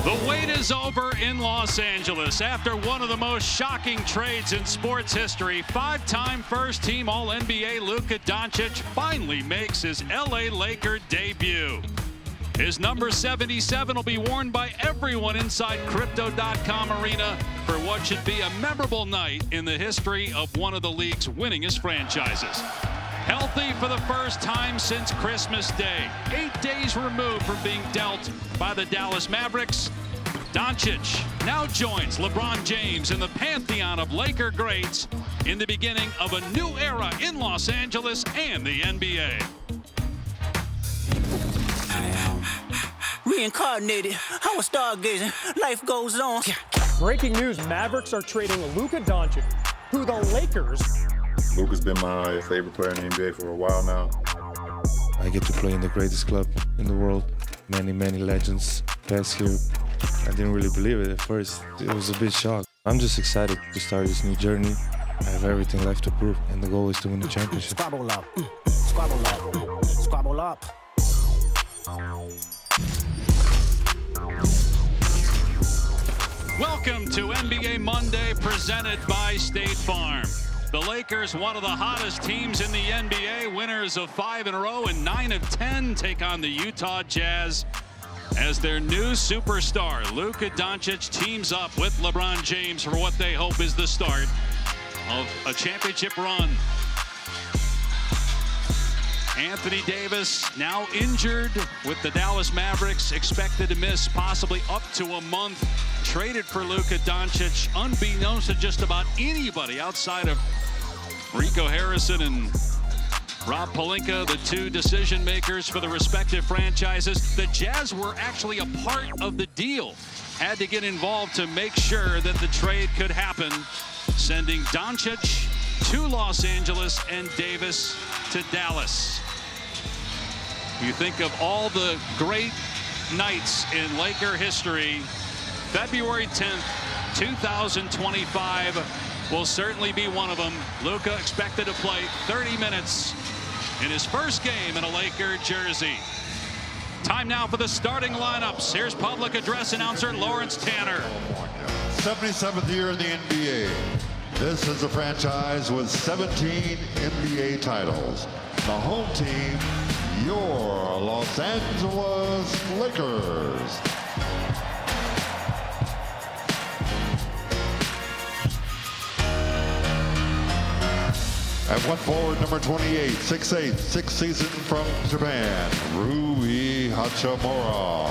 The wait is over in Los Angeles. After one of the most shocking trades in sports history, five-time first-team All-NBA Luka Doncic finally makes his LA Laker debut. His number 77 will be worn by everyone inside Crypto.com Arena for what should be a memorable night in the history of one of the league's winningest franchises. Healthy for the first time since Christmas Day, 8 days removed from being dealt by the Dallas Mavericks, Doncic now joins LeBron James in the pantheon of Laker greats in the beginning of a new era in Los Angeles and the NBA. Reincarnated, I was stargazing, life goes on. Breaking news, Mavericks are trading Luka Doncic, who the Lakers... Luka's been my favorite player in the NBA for a while now. I get to play in the greatest club in the world. Many legends pass here. I didn't really believe it at first. It was a bit shocked. I'm just excited to start this new journey. I have everything left to prove, and the goal is to win the championship. Squabble up, squabble up, squabble up. Welcome to NBA Monday, presented by State Farm. The Lakers, one of the hottest teams in the NBA, winners of 5 in a row and 9 of 10, take on the Utah Jazz as their new superstar, Luka Doncic, teams up with LeBron James for what they hope is the start of a championship run. Anthony Davis now injured with the Dallas Mavericks, expected to miss possibly up to a month. Traded for Luka Doncic, unbeknownst to just about anybody outside of Rico Harrison and Rob Pelinka, the two decision makers for the respective franchises. The Jazz were actually a part of the deal. Had to get involved to make sure that the trade could happen, sending Doncic to Los Angeles and Davis to Dallas. You think of all the great nights in Laker history, February 10th, 2025 will certainly be one of them. Luka expected to play 30 minutes in his first game in a Laker jersey. Time now for the starting lineups. Here's public address announcer Lawrence Tanner. 77th year in the NBA. This is a franchise with 17 NBA titles. The home team, your Los Angeles Lakers. At one forward, number 28, 6'8", sixth season from Japan, Rui Hachimura.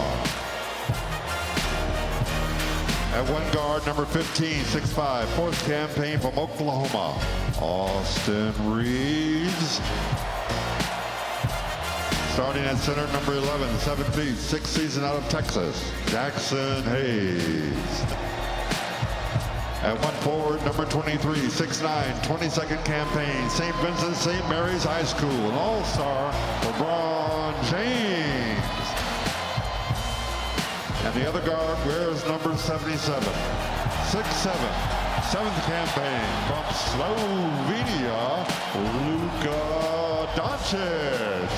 At one guard, number 15, 6'5", fourth campaign from Oklahoma, Austin Reeves. Starting at center, number 11, 7 feet, sixth season out of Texas, Jackson Hayes. At one forward, number 23, 6'9", 22nd campaign, St. Vincent St. Mary's High School, an all-star, LeBron James. And the other guard wears number 77, 6'7", seventh campaign from Slovenia, Luka Doncic.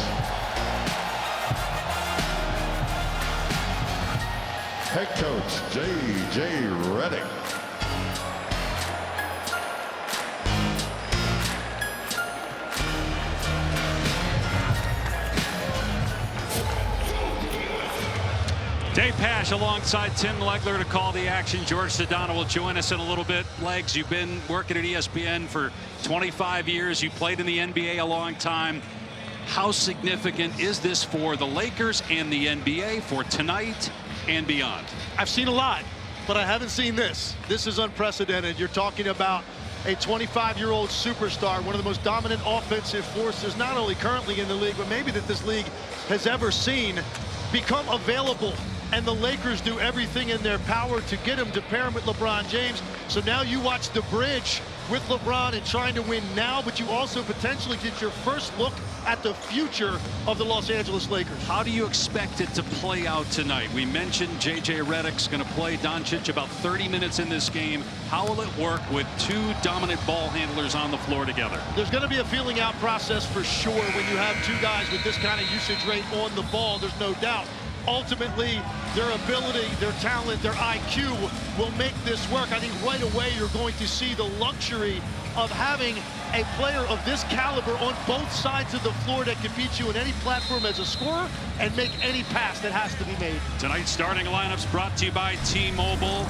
Head coach, J.J. Redick. Dave Pasch alongside Tim Legler to call the action. George Sedano will join us in a little bit. Legs, you've been working at ESPN for 25 years. You played in the NBA a long time. How significant is this for the Lakers and the NBA for tonight and beyond? I've seen a lot, but I haven't seen this. This is unprecedented. You're talking about a 25-year-old superstar, one of the most dominant offensive forces, not only currently in the league, but maybe that this league has ever seen, become available. And the Lakers do everything in their power to get him, to pair him with LeBron James. So now you watch the bridge with LeBron and trying to win now, but you also potentially get your first look at the future of the Los Angeles Lakers. How do you expect it to play out tonight? We mentioned J.J. Redick's going to play Doncic about 30 minutes in this game. How will it work with two dominant ball handlers on the floor together? There's going to be a feeling out process for sure when you have two guys with this kind of usage rate on the ball. There's no doubt. ultimately their ability, their talent, their IQ will make this work. I think right away you're going to see the luxury of having a player of this caliber on both sides of the floor that can beat you in any platform as a scorer and make any pass that has to be made. Tonight's starting lineups brought to you by T-Mobile.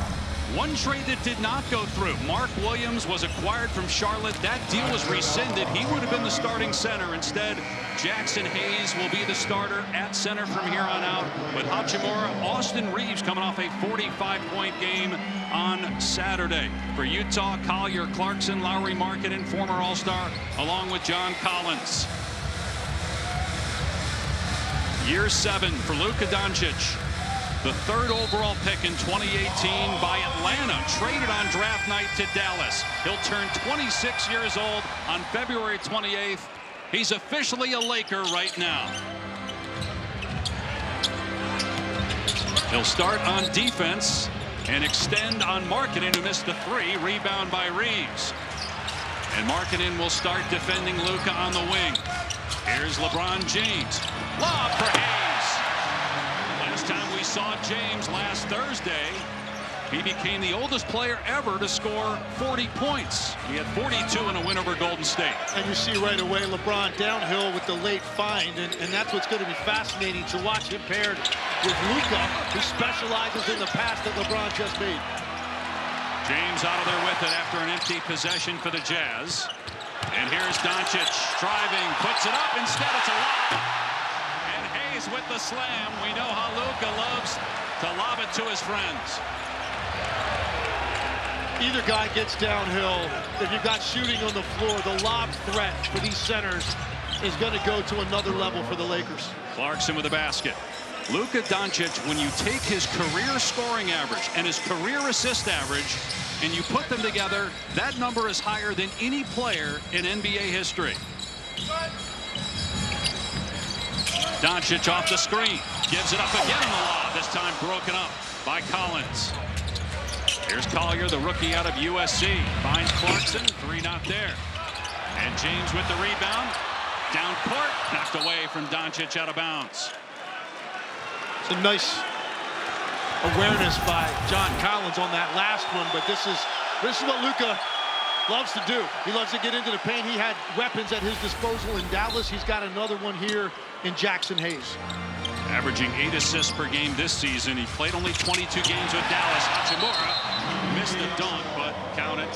One trade that did not go through. Mark Williams was acquired from Charlotte. That deal was rescinded. He would have been the starting center. Instead, Jackson Hayes will be the starter at center from here on out. But Hachimura, Austin Reeves coming off a 45-point game on Saturday. For Utah, Collier, Clarkson, Lauri Markkanen, former All-Star, along with John Collins. Year 7 for Luka Doncic. The 3rd overall pick in 2018 by Atlanta, traded on draft night to Dallas. He'll turn 26 years old on February 28th. He's officially a Laker right now. He'll start on defense and extend on Markkanen, who missed the 3. Rebound by Reeves. And Markkanen will start defending Luka on the wing. Here's LeBron James. Lob for Hayes. Last time we saw James last Thursday, he became the oldest player ever to score 40 points. He had 42 in a win over Golden State. And you see right away LeBron downhill with the late find, and that's what's going to be fascinating to watch him paired with Luka, who specializes in the pass that LeBron just made. James out of there with it after an empty possession for the Jazz. And here's Doncic driving, puts it up. Instead, it's a lob. And Hayes with the slam. We know how Luka loves to lob it to his friends. Either guy gets downhill. If you've got shooting on the floor, the lob threat for these centers is going to go to another level for the Lakers. Clarkson with the basket. Luka Doncic, when you take his career scoring average and his career assist average and you put them together, that number is higher than any player in NBA history. Doncic off the screen, gives it up again in the lob, this time broken up by Collins. Here's Collier, the rookie out of USC, finds Clarkson, 3 not there. And James with the rebound, down court, knocked away from Doncic out of bounds. It's a nice awareness by John Collins on that last one, but this is what Luka loves to do. He loves to get into the paint. He had weapons at his disposal in Dallas. He's got another one here in Jackson Hayes. Averaging 8 assists per game this season. He played only 22 games with Dallas. Hachimura missed the dunk, but counted.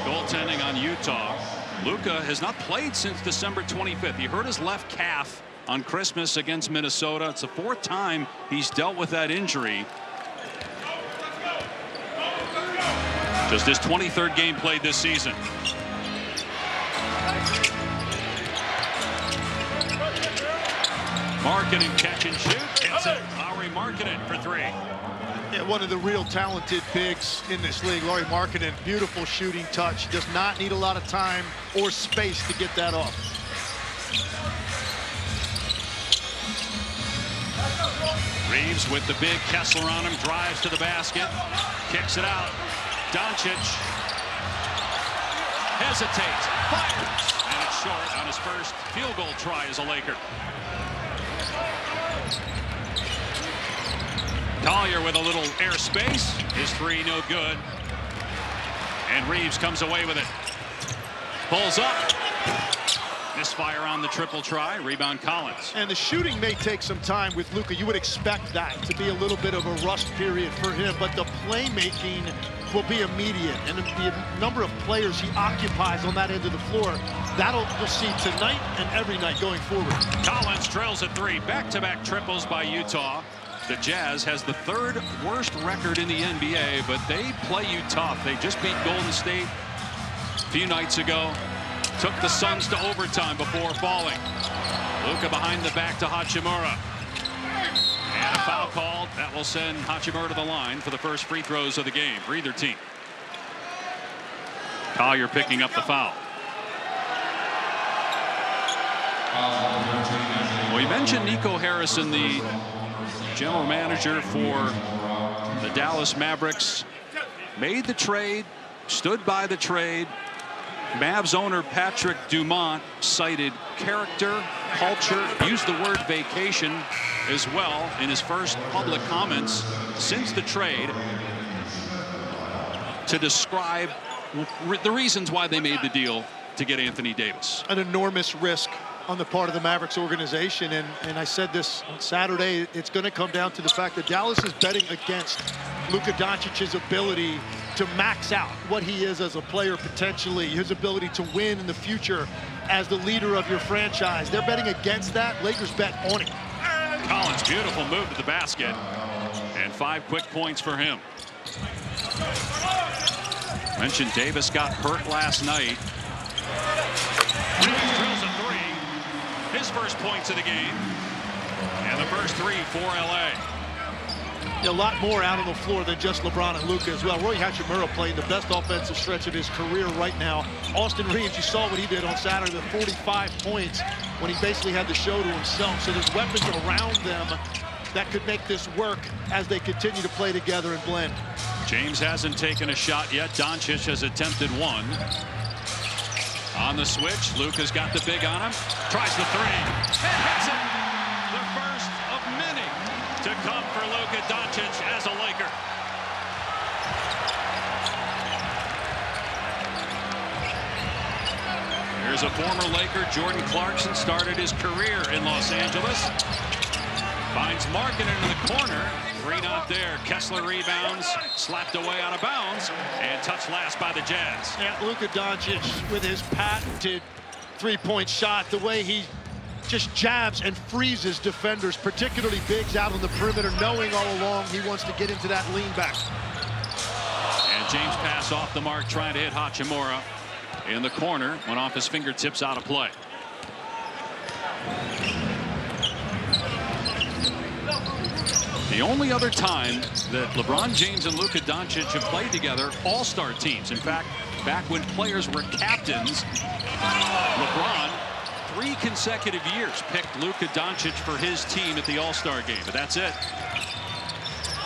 Goaltending on Utah. Luka has not played since December 25th. He hurt his left calf on Christmas against Minnesota. It's the 4th time he's dealt with that injury. Just his 23rd game played this season. Markkanen catch and shoot. Hits it. Lauri Markkanen for 3. Yeah, one of the real talented bigs in this league, Lauri Markkanen. Beautiful shooting touch. Does not need a lot of time or space to get that off. Reeves with the big Kessler on him, drives to the basket, kicks it out. Doncic hesitates, fires, and it's short on his first field goal try as a Laker. Collier with a little airspace. His 3 no good. And Reeves comes away with it. Pulls up. Misfire on the triple try. Rebound Collins. And the shooting may take some time with Luka. You would expect that to be a little bit of a rust period for him, but the playmaking will be immediate. And the number of players he occupies on that end of the floor, that'll we'll see tonight and every night going forward. Collins drills a 3. Back-to-back triples by Utah. The Jazz has the 3rd worst record in the NBA, but they play you tough. They just beat Golden State a few nights ago. Took the Suns to overtime before falling. Luka behind the back to Hachimura. And a foul called. That will send Hachimura to the line for the first free throws of the game for either team. Collier picking up the foul. Well, you mentioned Nico Harrison, the general manager for the Dallas Mavericks. Made the trade, stood by the trade. Mavs owner Patrick Dumont cited character, culture, used the word vacation as well in his first public comments since the trade to describe the reasons why they made the deal to get Anthony Davis. An enormous risk on the part of the Mavericks organization, and I said this on Saturday, it's going to come down to the fact that Dallas is betting against Luka Doncic's ability to max out what he is as a player potentially, his ability to win in the future as the leader of your franchise. They're betting against that. Lakers bet on it. Collins, beautiful move to the basket, and 5 quick points for him. Mentioned Davis got hurt last night. Drills a 3. His first points of the game. And the first 3 for LA. A lot more out on the floor than just LeBron and Luka as well. Rui Hachimura playing the best offensive stretch of his career right now. Austin Reeves, you saw what he did on Saturday, the 45 points when he basically had the show to himself. So there's weapons around them that could make this work as they continue to play together and blend. James hasn't taken a shot yet. Doncic has attempted 1. On the switch, Luka's got the big on him. Tries the 3 and hits it. The first of many to come for Luka Doncic as a Laker. Here's a former Laker, Jordan Clarkson, started his career in Los Angeles. Finds Markkanen in the corner. 3 not there. Kessler rebounds, slapped away out of bounds, and touched last by the Jazz. Yeah, Luka Doncic with his patented three-point shot, the way he just jabs and freezes defenders, particularly bigs out on the perimeter, knowing all along he wants to get into that lean back. And James pass off the mark, trying to hit Hachimura in the corner. Went off his fingertips, out of play. The only other time that LeBron James and Luka Doncic have played together, all-star teams. In fact, back when players were captains, LeBron, 3 consecutive years, picked Luka Doncic for his team at the All-Star game, but that's it.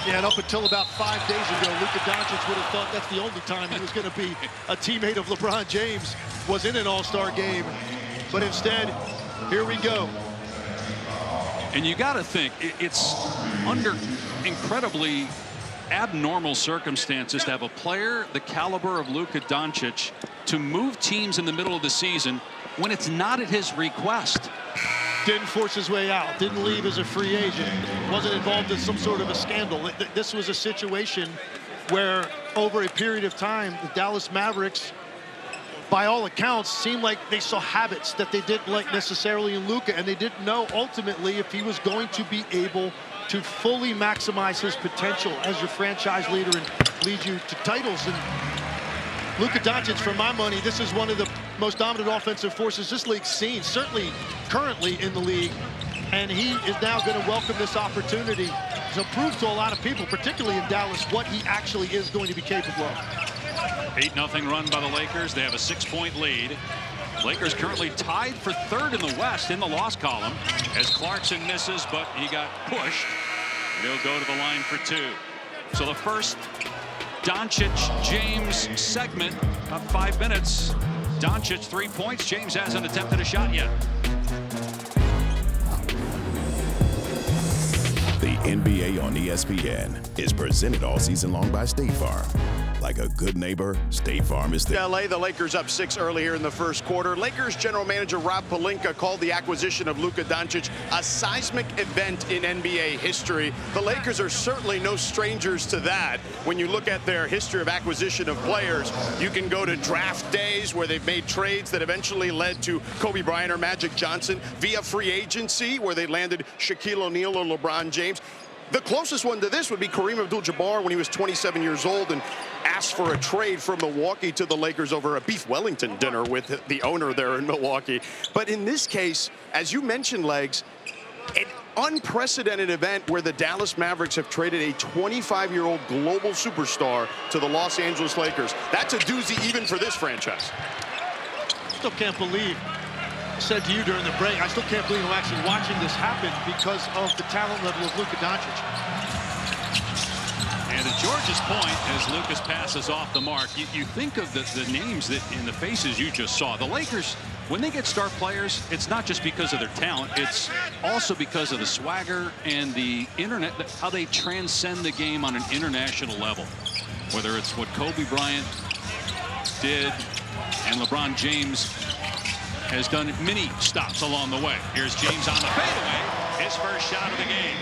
Yeah, and up until about 5 days ago, Luka Doncic would have thought that's the only time he was going to be a teammate of LeBron James, was in an All-Star game. But instead, here we go. And you got to think, it's under incredibly abnormal circumstances to have a player the caliber of Luka Doncic to move teams in the middle of the season when it's not at his request. Didn't force his way out, didn't leave as a free agent, wasn't involved in some sort of a scandal. This was a situation where over a period of time, the Dallas Mavericks, by all accounts, seemed like they saw habits that they didn't like necessarily in Luka, and they didn't know ultimately if he was going to be able to fully maximize his potential as your franchise leader and lead you to titles. And Luka Doncic, for my money, this is one of the most dominant offensive forces this league's seen, certainly currently in the league. And he is now going to welcome this opportunity to prove to a lot of people, particularly in Dallas, what he actually is going to be capable of. 8-0 run by the Lakers. They have a 6-point lead. Lakers currently tied for 3rd in the West in the loss column as Clarkson misses, but he got pushed. He'll go to the line for 2. So the first Doncic-James segment of 5 minutes. Doncic 3 points. James hasn't attempted a shot yet. The NBA on ESPN is presented all season long by State Farm. Like a good neighbor, State Farm is there. LA, the Lakers up 6 early here in the first quarter. Lakers general manager Rob Pelinka called the acquisition of Luka Doncic a seismic event in NBA history. The Lakers are certainly no strangers to that. When you look at their history of acquisition of players, you can go to draft days where they've made trades that eventually led to Kobe Bryant or Magic Johnson, via free agency where they landed Shaquille O'Neal or LeBron James. The closest one to this would be Kareem Abdul-Jabbar when he was 27 years old and asked for a trade from Milwaukee to the Lakers over a Beef Wellington dinner with the owner there in Milwaukee. But in this case, as you mentioned, Legs, an unprecedented event where the Dallas Mavericks have traded a 25-year-old global superstar to the Los Angeles Lakers. That's a doozy even for this franchise. Still can't believe, I said to you during the break, I still can't believe I'm actually watching this happen because of the talent level of Luka Doncic. And to George's point, as Lucas passes off the mark, you think of the names that in the faces you just saw. The Lakers, when they get star players, it's not just because of their talent. It's also because of the swagger and the internet, how they transcend the game on an international level. Whether it's what Kobe Bryant did and LeBron James has done many stops along the way. Here's James on the fadeaway, his first shot of the game.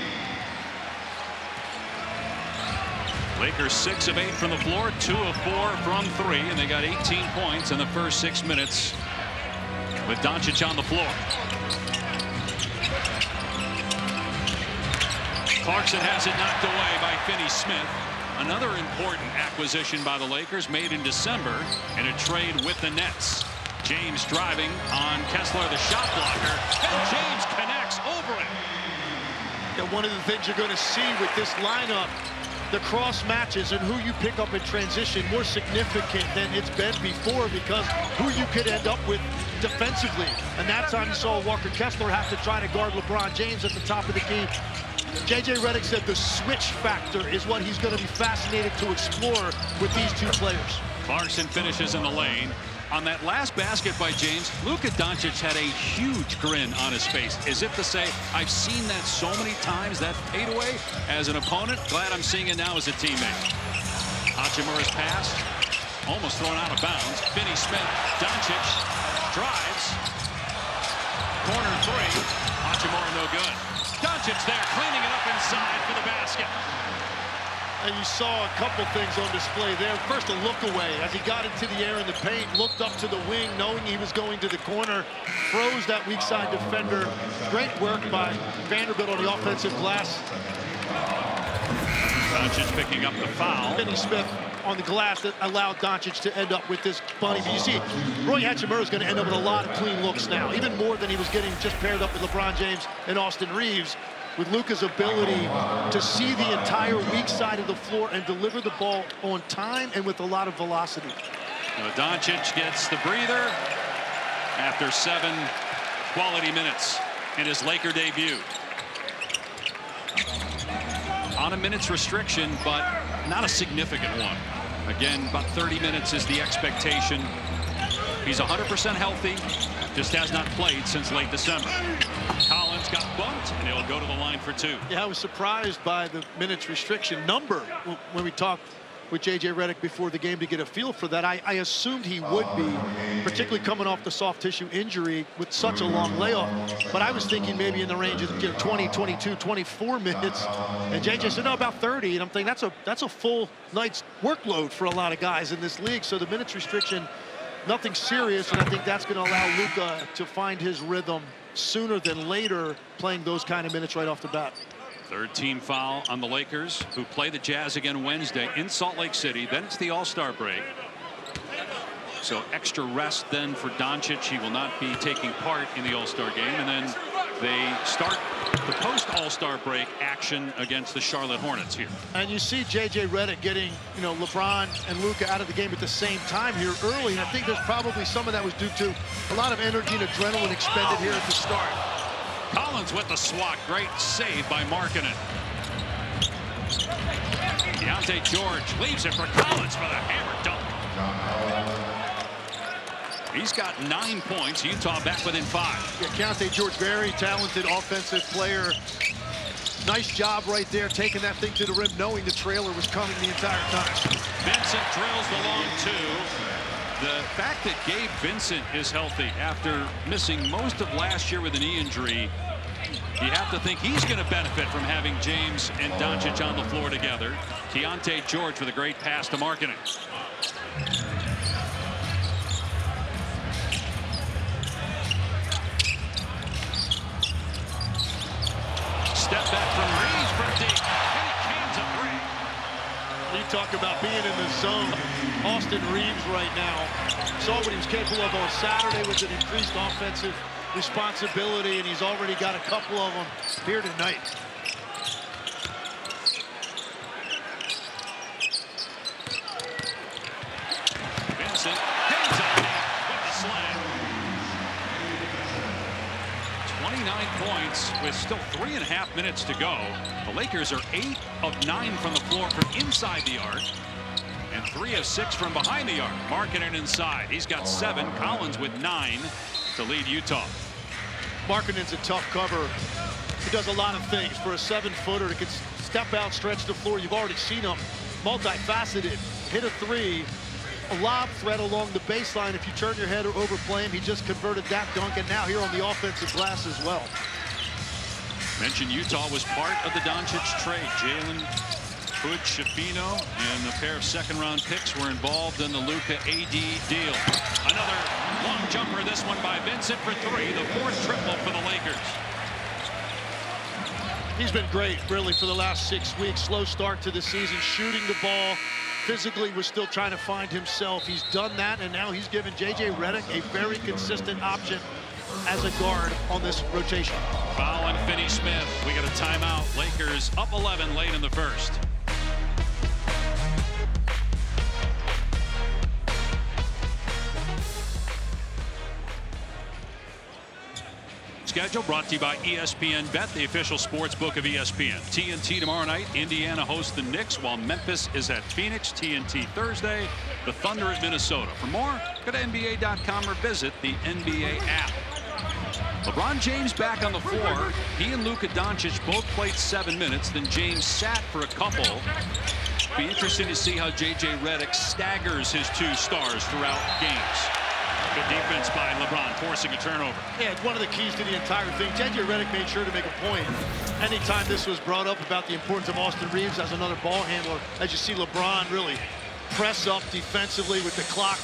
Lakers 6 of 8 from the floor, 2 of 4 from 3, and they got 18 points in the first 6 minutes with Doncic on the floor. Clarkson has it knocked away by Finney-Smith. Another important acquisition by the Lakers made in December in a trade with the Nets. James driving on Kessler, the shot blocker, and James connects over it. And one of the things you're going to see with this lineup, the cross matches and who you pick up in transition, more significant than it's been before, because who you could end up with defensively. And that time you saw Walker Kessler have to try to guard LeBron James at the top of the key. J.J. Redick said the switch factor is what he's going to be fascinated to explore with these two players. Clarkson finishes in the lane. On that last basket by James, Luka Doncic had a huge grin on his face, as if to say, I've seen that so many times, that fadeaway as an opponent. Glad I'm seeing it now as a teammate. Hachimura's pass, almost thrown out of bounds. Finney-Smith, Doncic drives. Corner three. Hachimura no good. Doncic there, cleaning it up inside for the basket. And you saw a couple things on display there. First, a look away as he got into the air in the paint, looked up to the wing, knowing he was going to the corner, froze that weak side defender. Great work by Vanderbilt on the offensive glass. Doncic picking up the foul. Finney-Smith on the glass that allowed Doncic to end up with this bunny. But you see, Roy Hachimura is going to end up with a lot of clean looks now, even more than he was getting just paired up with LeBron James and Austin Reeves. With Luka's ability to see the entire weak side of the floor and deliver the ball on time and with a lot of velocity. Doncic gets the breather after 7 quality minutes in his Laker debut. On a minutes restriction, but not a significant one. Again, about 30 minutes is the expectation. He's 100% healthy, just has not played since late December. Collins got bumped, and he'll go to the line for 2. Yeah, I was surprised by the minutes restriction number when we talked with J.J. Redick before the game to get a feel for that. I assumed he would be, particularly coming off the soft tissue injury with such a long layoff. But I was thinking maybe in the range of 20, 22, 24 minutes. And J.J. said, no, about 30. And I'm thinking that's a full night's workload for a lot of guys in this league. So the minutes restriction, nothing serious, and I think that's going to allow Luka to find his rhythm sooner than later, playing those kind of minutes right off the bat. Third team foul on the Lakers, who play the Jazz again Wednesday in Salt Lake City. Then it's the All-Star break. So extra rest then for Doncic. He will not be taking part in the All-Star game. And then they start the post-All-Star break action against the Charlotte Hornets here. And you see J.J. Redick getting, LeBron and Luka out of the game at the same time here early. And I think there's probably some of that was due to a lot of energy and adrenaline expended here at the start. Collins with the swat. Great save by Markkanen. Keontae George leaves it for Collins for the hammer dunk. He's got 9 points. Utah back within 5. Yeah, Keontae George, very talented offensive player. Nice job right there, taking that thing to the rim, knowing the trailer was coming the entire time. Vincent drills the long 2. The fact that Gabe Vincent is healthy after missing most of last year with a knee injury, you have to think he's going to benefit from having James and Doncic on the floor together. Keontae George with a great pass to Markkanen. Step back from Reeves for deep, and he cans a 3. You talk about being in the zone. Austin Reeves right now saw what he was capable of on Saturday with an increased offensive responsibility, and he's already got a couple of them here tonight. Vincent hangs on with the slam. 29 points with Still 3.5 minutes to go. The Lakers are 8 of 9 from the floor from inside the arc, and 3 of 6 from behind the arc. Markkanen inside. He's got 7. Collins with 9 to lead Utah. Markkanen's a tough cover. He does a lot of things. For a 7-footer to step out, stretch the floor, you've already seen him. Multifaceted. Hit a 3. A lob threat along the baseline. If you turn your head or overplay him, he just converted that dunk, and now here on the offensive glass as well. Mentioned Utah was part of the Doncic trade. Jalen Hood, Shafino, and a pair of second-round picks were involved in the Luka AD deal. Another long jumper, this one by Vincent for 3, the 4th triple for the Lakers. He's been great, really, for the last 6 weeks. Slow start to the season, shooting the ball. Physically was still trying to find himself. He's done that, and now he's given J.J. Redick a very consistent option as a guard on this rotation. Foul on Finney Smith. We got a timeout. Lakers up 11 late in the first. Schedule brought to you by ESPN Bet, the official sports book of ESPN. TNT tomorrow night. Indiana hosts the Knicks while Memphis is at Phoenix. TNT Thursday. The Thunder at Minnesota. For more, go to NBA.com or visit the NBA app. LeBron James back on the floor. He and Luka Doncic both played 7 minutes. Then James sat for a couple. Be interesting to see how J.J. Redick staggers his 2 stars throughout games. Good defense by LeBron, forcing a turnover. Yeah, it's one of the keys to the entire thing. J.J. Redick made sure to make a point. Anytime this was brought up about the importance of Austin Reeves as another ball handler, as you see LeBron really press up defensively with the clock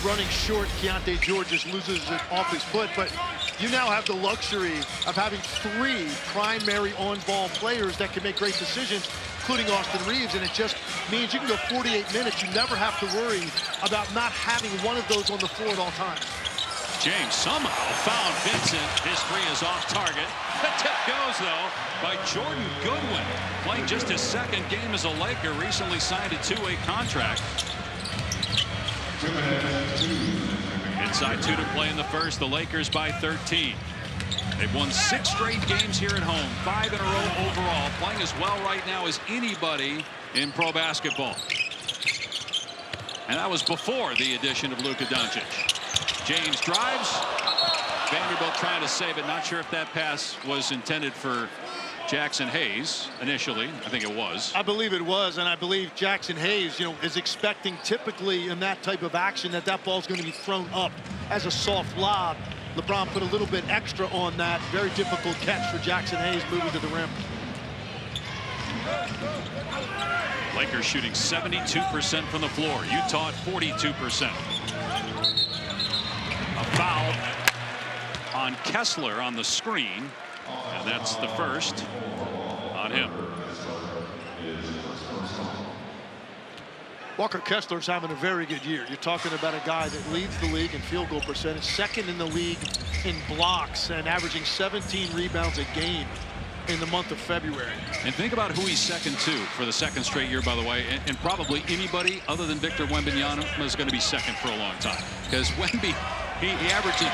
running short, Keontae George just loses it off his foot. But you now have the luxury of having 3 primary on-ball players that can make great decisions, including Austin Reeves, and it just means you can go 48 minutes. You never have to worry about not having one of those on the floor at all times. James somehow found Vincent. His 3 is off target. The tip goes, though, by Jordan Goodwin. Playing just his 2nd game as a Laker, recently signed a 2-way contract. Inside 2 to play in the first. The Lakers by 13. They've won 6 straight games here at home, 5 in a row overall, playing as well right now as anybody in pro basketball. And that was before the addition of Luka Doncic. James drives. Vanderbilt trying to save it. Not sure if that pass was intended for Jackson Hayes initially. I think it was. I believe it was, and I believe Jackson Hayes, is expecting typically in that type of action that ball's going to be thrown up as a soft lob. LeBron put a little bit extra on that. Very difficult catch for Jackson Hayes moving to the rim. Lakers shooting 72% from the floor. Utah at 42%. A foul on Kessler on the screen, and that's the first on him. Walker Kessler's having a very good year. You're talking about a guy that leads the league in field goal percentage, 2nd in the league in blocks, and averaging 17 rebounds a game in the month of February. And think about who he's 2nd to for the 2nd straight year, by the way, and probably anybody other than Victor Wembanyama is going to be 2nd for a long time, because Wemby, he averages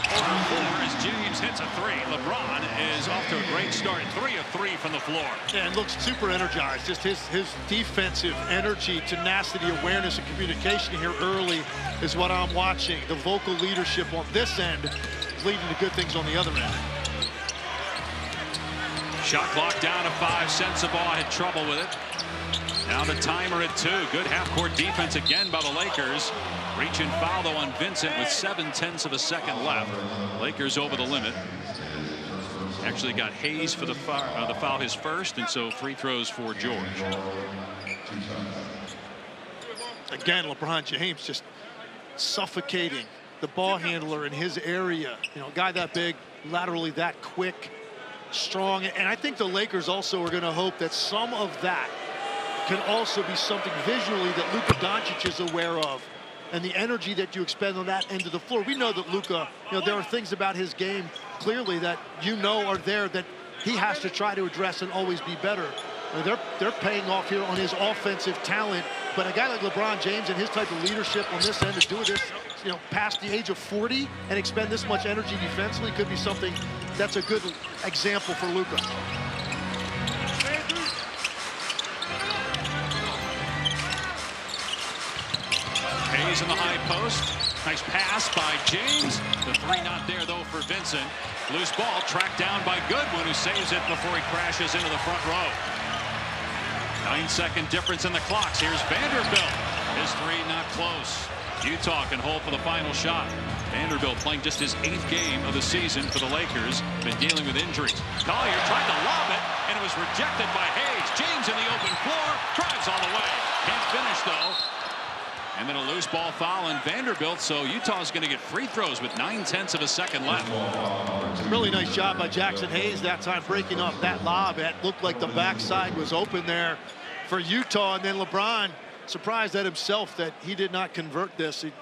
over 4 as James hits a 3. LeBron is off to a great start, 3 of 3 from the floor. Yeah, and looks super energized. Just his defensive energy, tenacity, awareness, and communication here early is what I'm watching. The vocal leadership on this end is leading to good things on the other end. Shot clock down to 5. Sensabaugh had trouble with it. Now the timer at 2. Good half-court defense again by the Lakers. Reach and foul, though, on Vincent with 7/10 of a second left. Lakers over the limit. Actually got Hayes for the foul, his first, and so free throws for George. Again, LeBron James just suffocating the ball handler in his area. A guy that big, laterally that quick, strong. And I think the Lakers also are going to hope that some of that can also be something visually that Luka Doncic is aware of, and the energy that you expend on that end of the floor. We know that Luka, there are things about his game clearly that are there that he has to try to address and always be better. They're paying off here on his offensive talent, but a guy like LeBron James and his type of leadership on this end, to do this, past the age of 40 and expend this much energy defensively, could be something that's a good example for Luka. Hayes in the high post. Nice pass by James. The three not there, though, for Vincent. Loose ball tracked down by Goodwin, who saves it before he crashes into the front row. 9-second difference in the clocks. Here's Vanderbilt. His three not close. Utah can hold for the final shot. Vanderbilt playing just his 8th game of the season for the Lakers. Been dealing with injuries. Collier tried to lob it, and it was rejected by Hayes. James in the open floor. Drives all the way. Can't finish, though. And then a loose ball foul on Vanderbilt, so Utah's going to get free throws with 9/10 of a second left. Really nice job by Jackson Hayes that time, breaking up that lob. It looked like the backside was open there for Utah, and then LeBron surprised at himself that he did not convert this. He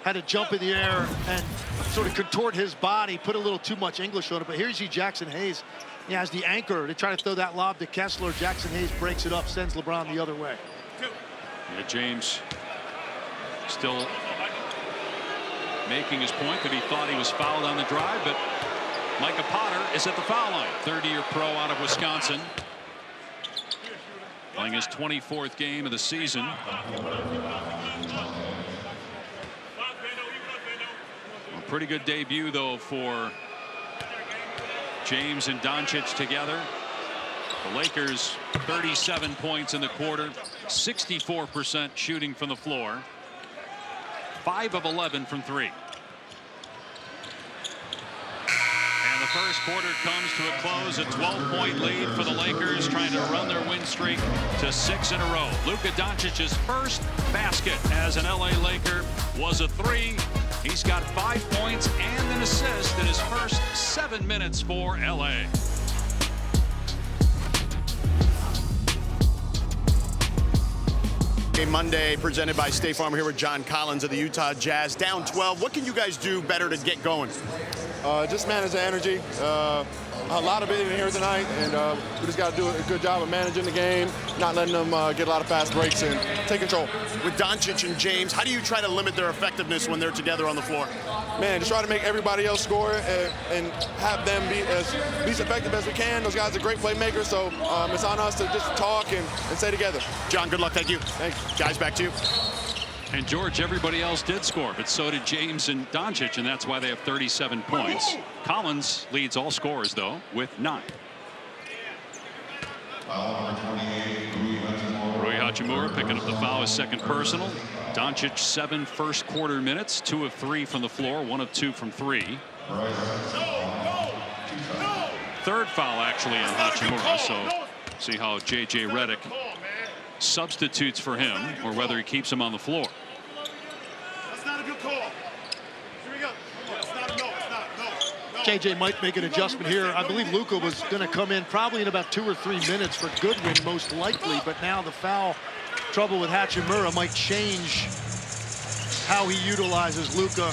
had to jump in the air and sort of contort his body, put a little too much English on it. But here you see Jackson Hayes. He has the anchor. They try to throw that lob to Kessler. Jackson Hayes breaks it up, sends LeBron the other way. Yeah, James still making his point that he thought he was fouled on the drive, but Micah Potter is at the foul line. 30-year pro out of Wisconsin. Playing his 24th game of the season. A pretty good debut, though, for James and Doncic together. The Lakers 37 points in the quarter, 64% shooting from the floor. 5 of 11 from 3. And the first quarter comes to a close. A 12-point lead for the Lakers, trying to run their win streak to 6 in a row. Luka Doncic's first basket as an LA Laker was a 3. He's got 5 points and an assist in his first 7 minutes for LA. Monday presented by State Farm. Here with John Collins of the Utah Jazz. Down 12. What can you guys do better to get going? Just manage the energy. A lot of it in here tonight, and we just got to do a good job of managing the game, not letting them get a lot of fast breaks and take control. With Doncic and James, how do you try to limit their effectiveness when they're together on the floor? Man, just try to make everybody else score and have them be as effective as we can. Those guys are great playmakers, so it's on us to just talk and stay together. John, good luck. Thank you. Thanks. Guys, back to you. And George, everybody else did score, but so did James and Doncic, and that's why they have 37 points. Collins leads all scorers, though, with 9. Rui Hachimura picking up the foul, his second personal. Doncic 7 first quarter minutes, 2 of 3 from the floor, 1 of 2 from 3. Third foul actually on Hachimura, so see how J.J. Redick substitutes for him or whether he keeps him on the floor. That's not a good call. Here we go. It's not a no. It's not no. JJ might make an adjustment here. I believe Luka was going to come in probably in about 2 or 3 minutes for Goodwin, most likely, but now the foul trouble with Hachimura might change how he utilizes Luka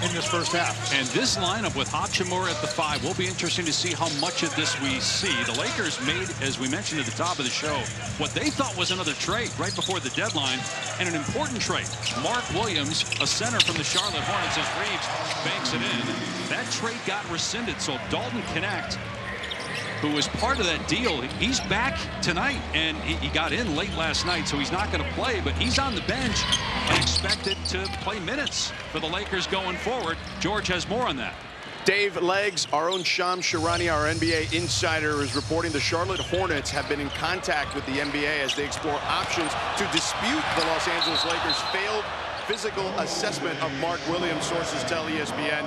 in this first half. And this lineup with Hachimura at the 5 will be interesting to see how much of this we see. The Lakers made, as we mentioned at the top of the show, what they thought was another trade right before the deadline, and an important trade. Mark Williams, a center from the Charlotte Hornets, as Reeves banks it in. That trade got rescinded, so Dalton Knecht, who was part of that deal, he's back tonight, and he got in late last night, so he's not going to play, but he's on the bench and expected to play minutes for the Lakers going forward. George has more on that. Dave Leggs, our own Shams Charania, our NBA insider, is reporting the Charlotte Hornets have been in contact with the NBA as they explore options to dispute the Los Angeles Lakers' failed physical assessment of Mark Williams, sources tell ESPN.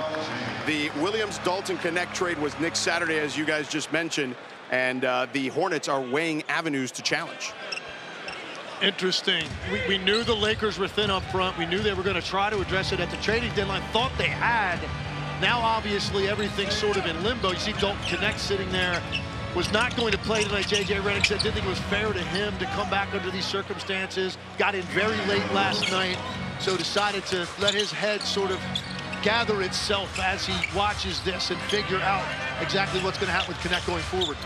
The Williams-Dalton Knecht trade was next Saturday, as you guys just mentioned, and the Hornets are weighing avenues to challenge. Interesting. We knew the Lakers were thin up front. We knew they were going to try to address it at the trading deadline. Thought they had. Now, obviously, everything's sort of in limbo. You see Dalton Knecht sitting there. Was not going to play tonight. J.J. Redick said didn't think it was fair to him to come back under these circumstances. Got in very late last night, so decided to let his head sort of gather itself as he watches this and figure out exactly what's going to happen with Knecht going forward.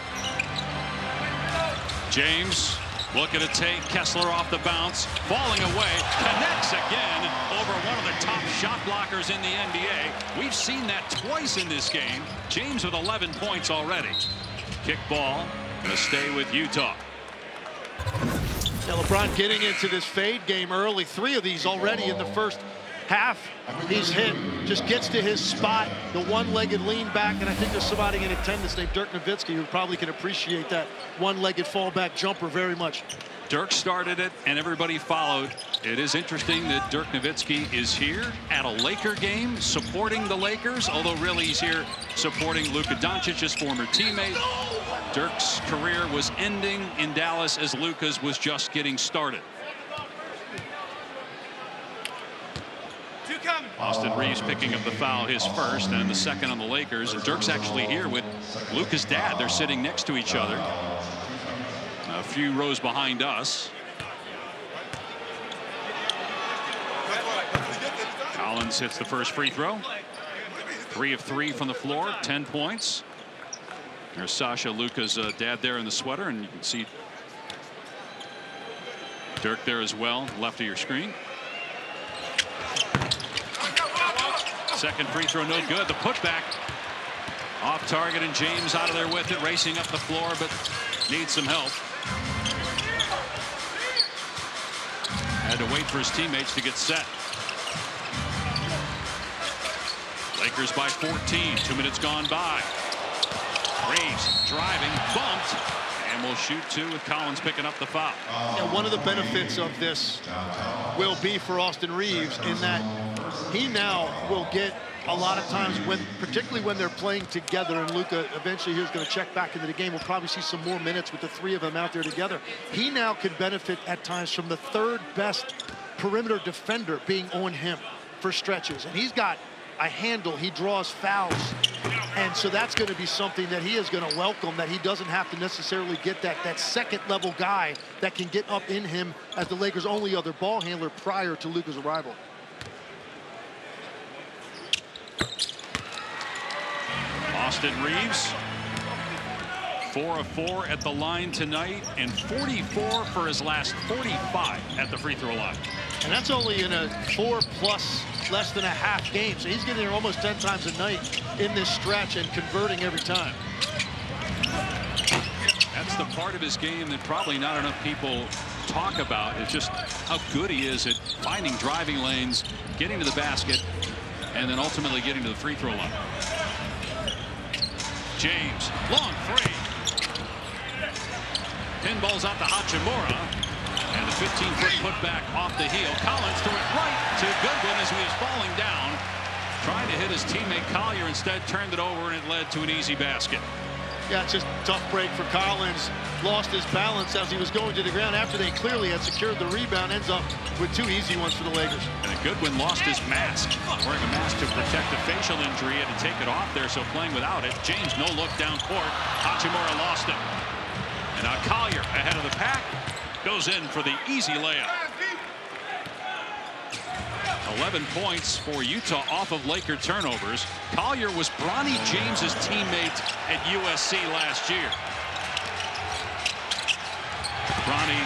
James Looking to take Kessler off the bounce, falling away, connects again over one of the top shot blockers in the NBA. We've seen that twice in this game. James with 11 points already. Kick ball, gonna stay with Utah. Now LeBron getting into this fade game early. 3 of these already in the first half. He's hit, just gets to his spot, the one-legged lean back, and I think there's somebody in attendance named Dirk Nowitzki who probably can appreciate that one-legged fallback jumper very much. Dirk started it and everybody followed. It is interesting that Dirk Nowitzki is here at a Laker game supporting the Lakers, although really he's here supporting Luka Doncic, his former teammate. Dirk's career was ending in Dallas as Luka's was just getting started. Austin Reeves picking up the foul, his first, and the second on the Lakers. And Dirk's actually here with Luka's dad. They're sitting next to each other, a few rows behind us. Collins hits the first free throw. 3 of 3 from the floor, 10 points. There's Sasha, Luka's dad there in the sweater, and you can see Dirk there as well, left of your screen. Second free throw, no good. The putback off target, and James out of there with it, racing up the floor, but needs some help. Had to wait for his teammates to get set. Lakers by 14. 2 minutes gone by. Reeves driving, bumped, and will shoot 2 with Collins picking up the foul. And one of the benefits of this will be for Austin Reeves in that he now will get a lot of times, when particularly when they're playing together, and Luka eventually here's going to check back into the game. We'll probably see some more minutes with the 3 of them out there together. He now can benefit at times from the 3rd best perimeter defender being on him for stretches, and he's got a handle. He draws fouls, and so that's going to be something that he is going to welcome, that he doesn't have to necessarily get that second level guy that can get up in him as the Lakers' only other ball handler prior to Luka's arrival. Austin Reeves, 4 of 4 at the line tonight, and 44 for his last 45 at the free throw line. And that's only in a 4+ less than a half game, so he's getting there almost 10 times a night in this stretch and converting every time. That's the part of his game that probably not enough people talk about, is just how good he is at finding driving lanes, getting to the basket, and then ultimately getting to the free throw line. James, long 3. Pinballs out to Hachimura, and the 15-foot putback off the heel. Collins threw it right to Goodwin as he was falling down, trying to hit his teammate Collier. Instead turned it over, and it led to an easy basket. Yeah, it's just a tough break for Collins. Lost his balance as he was going to the ground after they clearly had secured the rebound. Ends up with 2 easy ones for the Lakers. And Goodwin lost his mask. Wearing a mask to protect a facial injury. Had to take it off there, so playing without it. James no look down court. Hachimura lost it. And now Collier ahead of the pack. Goes in for the easy layup. 11 points for Utah off of Laker turnovers. Collier was Bronny James's teammate at USC last year. Bronny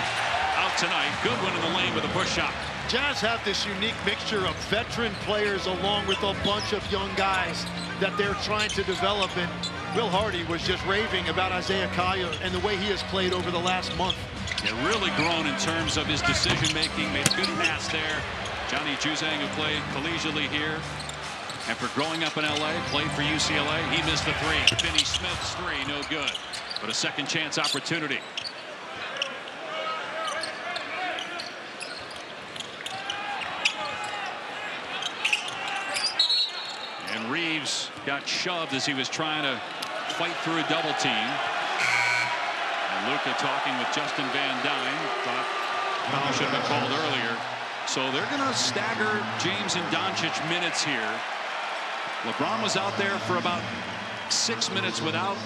out tonight. Goodwin in the lane with a push shot. Jazz have this unique mixture of veteran players along with a bunch of young guys that they're trying to develop. And Will Hardy was just raving about Isaiah Collier and the way he has played over the last month. Yeah, really grown in terms of his decision making. Made a good pass there. Johnny Juzang, who played collegiately here after growing up in LA, played for UCLA. He missed the 3. Finney Smith's 3, no good. But a second chance opportunity. And Reeves got shoved as he was trying to fight through a double team. And Luka talking with Justin Van Dyne. Thought foul should have been called earlier. So they're going to stagger James and Doncic minutes here. LeBron was out there for about 6 minutes without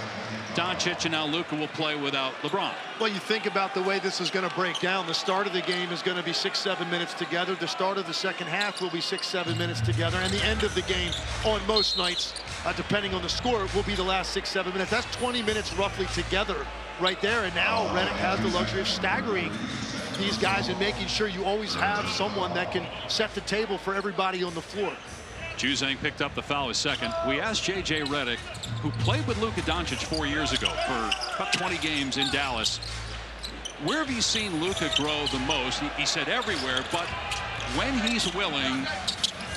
Doncic, and now Luka will play without LeBron. Well, you think about the way this is going to break down. The start of the game is going to be 6-7 minutes together. The start of the second half will be 6-7 minutes together. And the end of the game on most nights, depending on the score, will be the last 6-7 minutes. That's 20 minutes roughly together right there. And now Redick has the luxury of staggering these guys and making sure you always have someone that can set the table for everybody on the floor. Juzang picked up the foul his second. We asked J.J. Redick, who played with Luka Doncic 4 years ago for about 20 games in Dallas, where have you seen Luka grow the most? He said everywhere, but when he's willing,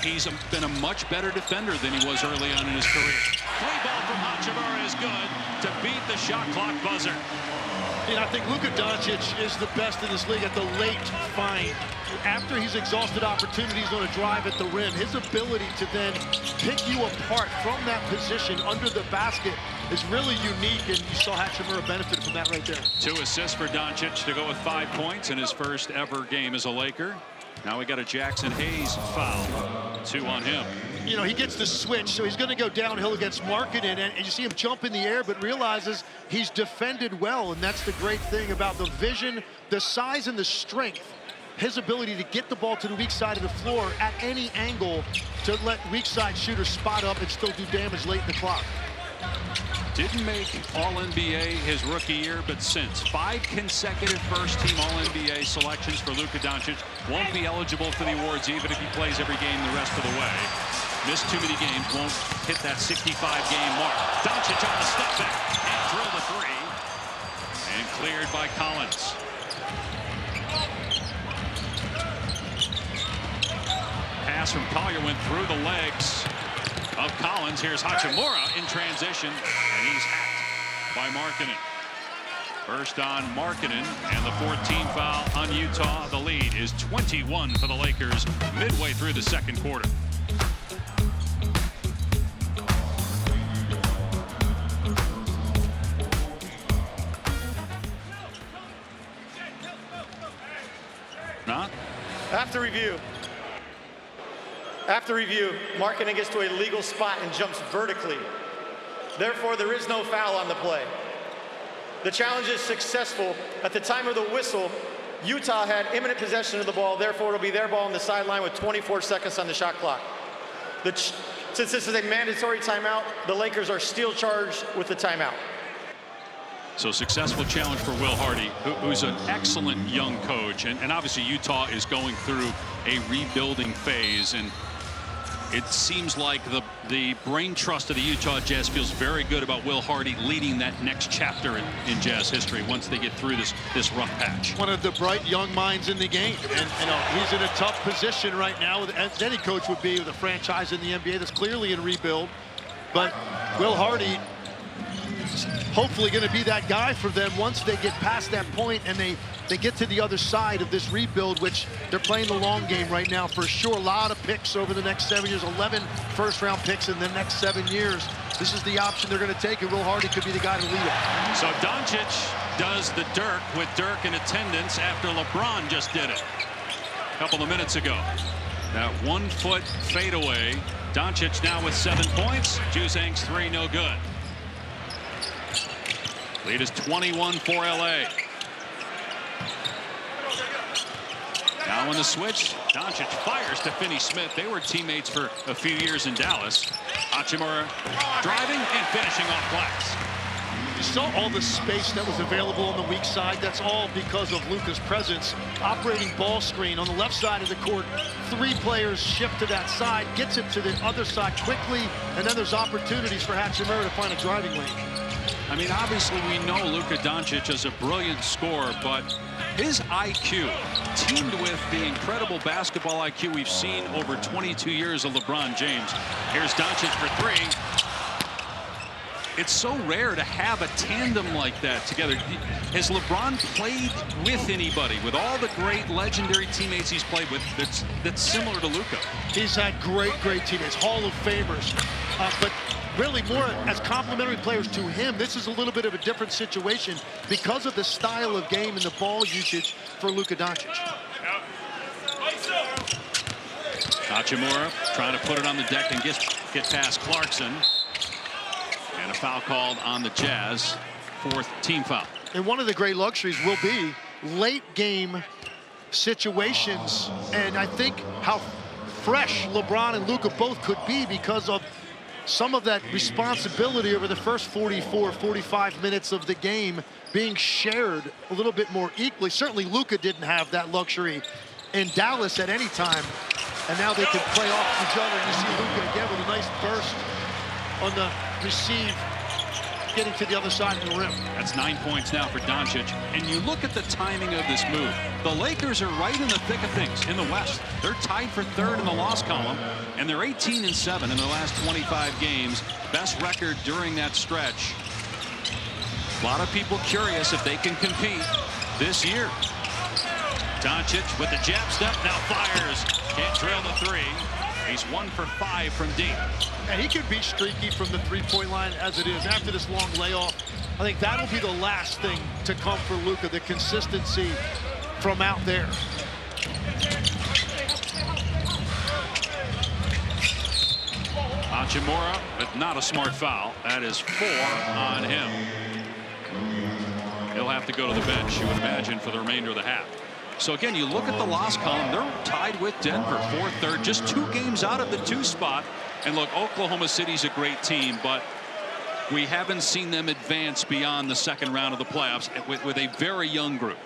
he's been a much better defender than he was early on in his career. Three ball from Hachimura is good to beat the shot clock buzzer. And I think Luka Doncic is the best in this league at the late find. After he's exhausted opportunities on a drive at the rim, his ability to then pick you apart from that position under the basket is really unique, and you saw Hachimura benefit from that right there. 2 assists for Doncic to go with 5 points in his first ever game as a Laker. Now we got a Jackson Hayes foul. 2 on him. You know, he gets the switch, so he's going to go downhill against Markkanen, and you see him jump in the air, but realizes he's defended well, and that's the great thing about the vision, the size, and the strength. His ability to get the ball to the weak side of the floor at any angle to let weak side shooters spot up and still do damage late in the clock. Didn't make All-NBA his rookie year, but since 5 consecutive first-team All-NBA selections for Luka Doncic, won't be eligible for the awards even if he plays every game the rest of the way. Missed too many games, won't hit that 65-game mark. Doncic on the step back and drill the 3. And cleared by Collins. Pass from Collier went through the legs of Collins. Here's Hachimura in transition, and he's hacked by Markkanen. First on Markkanen, and the 14th foul on Utah. The lead is 21 for the Lakers midway through the second quarter. Not? After review, Markkanen gets to a legal spot and jumps vertically. Therefore, there is no foul on the play. The challenge is successful. At the time of the whistle, Utah had imminent possession of the ball. Therefore, it'll be their ball on the sideline with 24 seconds on the shot clock. Since this is a mandatory timeout, the Lakers are still charged with the timeout. So successful challenge for Will Hardy, who's an excellent young coach. And obviously Utah is going through a rebuilding phase. And it seems like the brain trust of the Utah Jazz feels very good about Will Hardy leading that next chapter in Jazz history once they get through this rough patch. One of the bright young minds in the game. And you know, he's in a tough position right now, as any coach would be with a franchise in the NBA that's clearly in rebuild. But Will Hardy hopefully going to be that guy for them once they get past that point and they get to the other side of this rebuild, which they're playing the long game right now for sure. A lot of picks over the next 7 years, 11 first-round picks in the next 7 years. This is the option they're going to take, and Will Hardy could be the guy to lead it. So Doncic does the Dirk with Dirk in attendance after LeBron just did it a couple of minutes ago. That 1-foot fadeaway. Doncic now with 7 points. Juzang's 3 no good. Lead is 21 for LA. Now on the switch, Doncic fires to Finney-Smith. They were teammates for a few years in Dallas. Hachimura driving and finishing off glass. You saw all the space that was available on the weak side. That's all because of Luka's presence. Operating ball screen on the left side of the court. 3 players shift to that side, gets it to the other side quickly, and then there's opportunities for Hachimura to find a driving lane. I mean, obviously we know Luka Doncic is a brilliant scorer, but his IQ, teamed with the incredible basketball IQ we've seen over 22 years of LeBron James. Here's Doncic for 3. It's so rare to have a tandem like that together. Has LeBron played with anybody, with all the great legendary teammates he's played with, that's similar to Luka? He's had great teammates, Hall of Famers, but really more as complementary players to him. This is a little bit of a different situation because of the style of game and the ball usage for Luka Doncic. Hachimura trying to put it on the deck and get past Clarkson. And a foul called on the Jazz. 4th team foul. And one of the great luxuries will be late game situations. And I think how fresh LeBron and Luka both could be because of some of that responsibility over the first 44, 45 minutes of the game being shared a little bit more equally. Certainly Luka didn't have that luxury in Dallas at any time, and now they can play off each other. You see Luka again with a nice burst on the receive, getting to the other side of the rim. That's 9 points now for Doncic. And you look at the timing of this move. The Lakers are right in the thick of things in the West. They're tied for third in the loss column, and they're 18-7 in the last 25 games. Best record during that stretch. A lot of people curious if they can compete this year. Doncic with the jab step, now fires. Can't drill the three. He's 1 for 5 from deep. And he could be streaky from the three-point line as it is after this long layoff. I think that'll be the last thing to come for Luka, the consistency from out there. Hachimura, but not a smart foul. That is 4 on him. He'll have to go to the bench, you would imagine, for the remainder of the half. So again, you look at the loss column, they're tied with Denver for third, just 2 games out of the 2 spot. And look, Oklahoma City's a great team, but we haven't seen them advance beyond the second round of the playoffs with a very young group.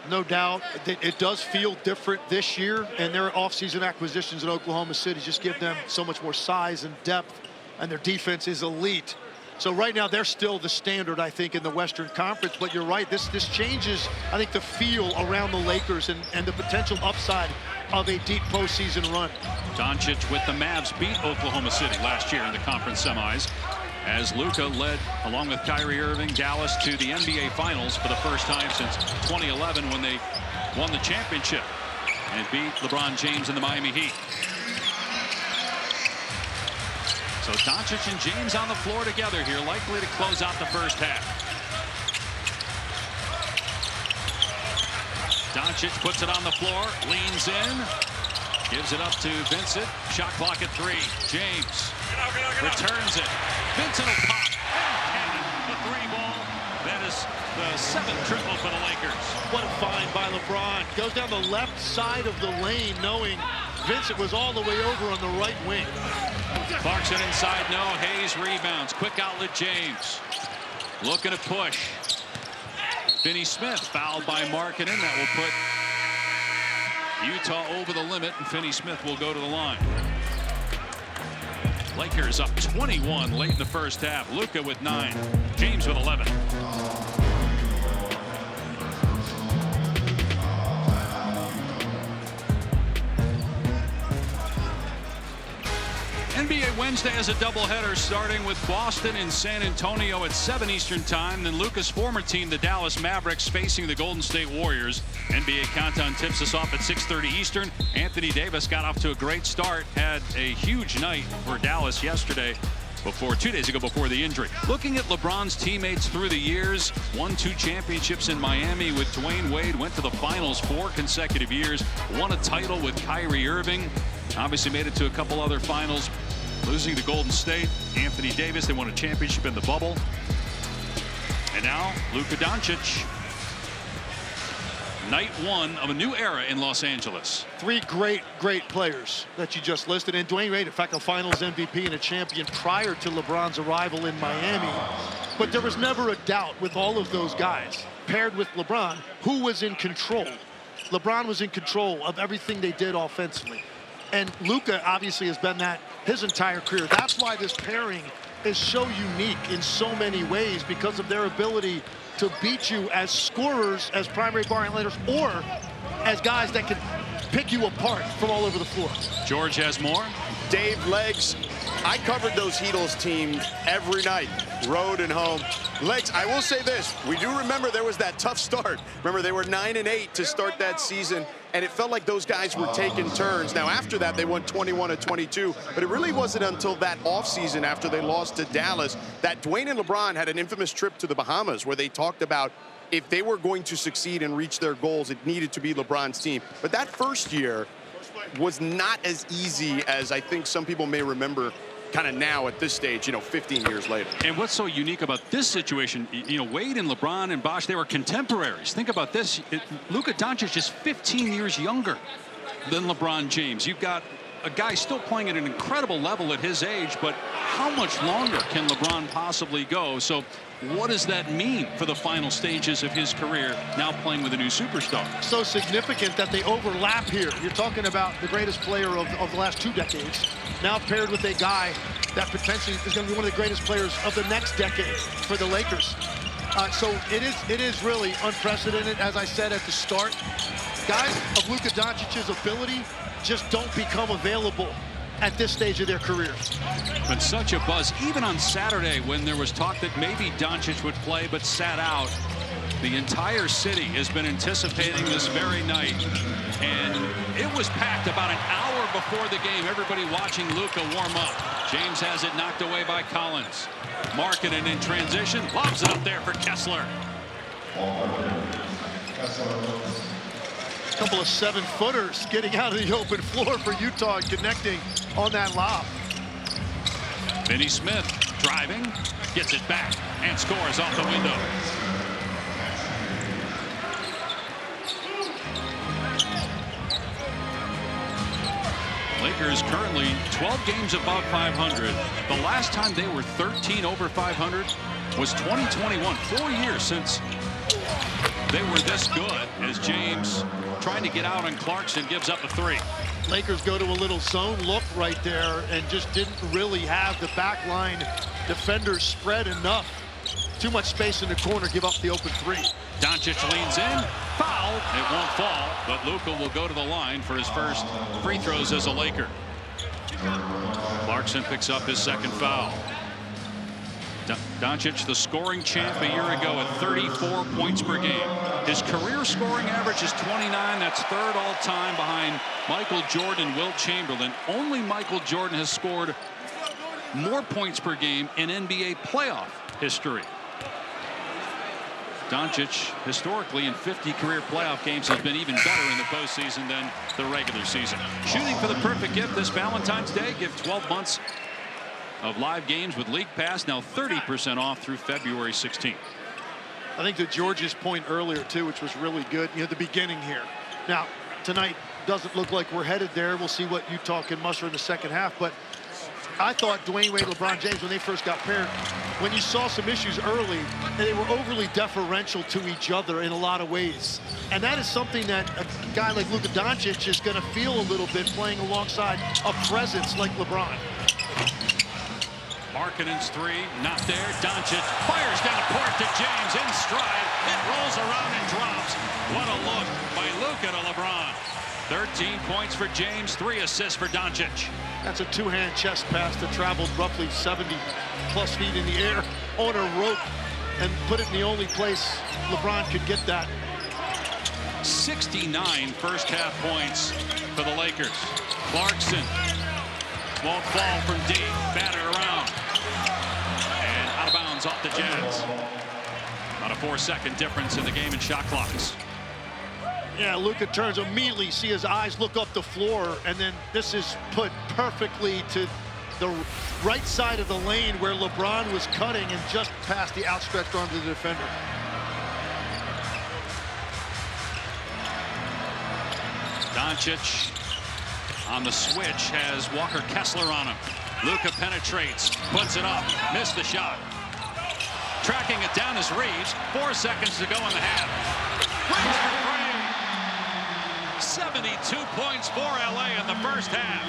No doubt it does feel different this year, and their offseason acquisitions in Oklahoma City just give them so much more size and depth, and their defense is elite. So right now they're still the standard, I think, in the Western Conference. But you're right, this changes, I think, the feel around the Lakers and the potential upside of a deep postseason run. Doncic with the Mavs beat Oklahoma City last year in the conference semis, as Luka led, along with Kyrie Irving, Dallas to the NBA Finals for the first time since 2011 when they won the championship and beat LeBron James and the Miami Heat. So Doncic and James on the floor together here, likely to close out the first half. Doncic puts it on the floor, leans in, gives it up to Vincent. Shot clock at 3. James returns it. Vincent will pop. The 3-ball. That is the 7th triple for the Lakers. What a find by LeBron. Goes down the left side of the lane, knowing Vincent was all the way over on the right wing. Clarkson inside, no. Hayes rebounds. Quick outlet, James. Looking to push. Finney Smith fouled by Markkanen. That will put Utah over the limit, and Finney Smith will go to the line. Lakers up 21 late in the first half. Luka with 9. James with 11. NBA Wednesday has a doubleheader starting with Boston and San Antonio at 7 Eastern time. Then Luka's former team, the Dallas Mavericks, facing the Golden State Warriors. NBA Countdown tips us off at 6:30 Eastern. Anthony Davis got off to a great start, had a huge night for Dallas yesterday, 2 days ago before the injury. Looking at LeBron's teammates through the years, won 2 championships in Miami with Dwayne Wade, went to the finals 4 consecutive years, won a title with Kyrie Irving, obviously made it to a couple other finals, losing to Golden State. Anthony Davis, they won a championship in the bubble. And now Luka Doncic. Night 1 of a new era in Los Angeles. 3 great players that you just listed. And Dwayne Wade, in fact, a finals MVP and a champion prior to LeBron's arrival in Miami. But there was never a doubt with all of those guys, paired with LeBron, who was in control. LeBron was in control of everything they did offensively. And Luka obviously has been that his entire career. That's why this pairing is so unique in so many ways, because of their ability to beat you as scorers, as primary ball handlers, or as guys that can pick you apart from all over the floor. George has more. Dave, Legs, I covered those Heatles teams every night, road and home. Legs, I will say this, we do remember there was that tough start. Remember, they were 9-8 to start that season, and it felt like those guys were taking turns. Now, after that, they won 21-22, but it really wasn't until that offseason after they lost to Dallas that Dwayne and LeBron had an infamous trip to the Bahamas where they talked about if they were going to succeed and reach their goals, it needed to be LeBron's team. But that first year was not as easy as I think some people may remember kind of now at this stage, 15 years later. And what's so unique about this situation, Wade and LeBron and Bosh, they were contemporaries. Think about this. Luka Doncic is 15 years younger than LeBron James. You've got a guy still playing at an incredible level at his age, but how much longer can LeBron possibly go? So what does that mean for the final stages of his career, now playing with a new superstar? So significant that they overlap here. You're talking about the greatest player of the last 2 decades, now paired with a guy that potentially is going to be one of the greatest players of the next decade for the Lakers. So it is really unprecedented, as I said at the start. Guys of Luka Doncic's ability just don't become available at this stage of their careers. But such a buzz, even on Saturday when there was talk that maybe Doncic would play but sat out. The entire city has been anticipating this very night, and it was packed about an hour before the game. Everybody watching Luka warm up. James has it knocked away by Collins. Markkanen in transition, lobs it up there for Kessler. A couple of 7-footers getting out of the open floor for Utah and connecting on that lob. Finney Smith driving, gets it back, and scores off the window. Lakers currently 12 games above 500. The last time they were 13 over 500 was 2021. 4 years since they were this good, as James trying to get out on Clarkson gives up a 3. Lakers go to a little zone look right there and just didn't really have the back line defenders spread enough. Too much space in the corner, give up the open 3. Doncic leans in, foul, it won't fall, but Luka will go to the line for his first free throws as a Laker. Clarkson picks up his second foul. Doncic, the scoring champ a year ago at 34 points per game. His career scoring average is 29. That's 3rd all-time behind Michael Jordan and Wilt Chamberlain. Only Michael Jordan has scored more points per game in NBA playoff history. Doncic, historically in 50 career playoff games, has been even better in the postseason than the regular season. Shooting for the perfect gift this Valentine's Day. Give 12 months of live games with League Pass, now 30% off through February 16th. I think to George's point earlier, too, which was really good, the beginning here. Now, tonight doesn't look like we're headed there. We'll see what Utah can muster in the second half, but I thought Dwayne Wade, LeBron James, when they first got paired, when you saw some issues early, they were overly deferential to each other in a lot of ways. And that is something that a guy like Luka Doncic is going to feel a little bit playing alongside a presence like LeBron. Markkanen's 3, not there. Doncic fires down court to James in stride. It rolls around and drops. What a look by Luka to LeBron. 13 points for James, 3 assists for Doncic. That's a 2-hand chest pass that traveled roughly 70+ feet in the air on a rope and put it in the only place LeBron could get that. 69 first half points for the Lakers. Clarkson won't fall from deep, batted around, and out of bounds off the Jazz. About a 4-second difference in the game in shot clocks. Yeah, Luka turns immediately, see his eyes look up the floor, and then this is put perfectly to the right side of the lane where LeBron was cutting and just past the outstretched arm to the defender. Doncic on the switch has Walker Kessler on him. Luka penetrates, puts it up, missed the shot. Tracking it down is Reeves. 4 seconds to go in the half. Reeves for 72 points for LA in the first half.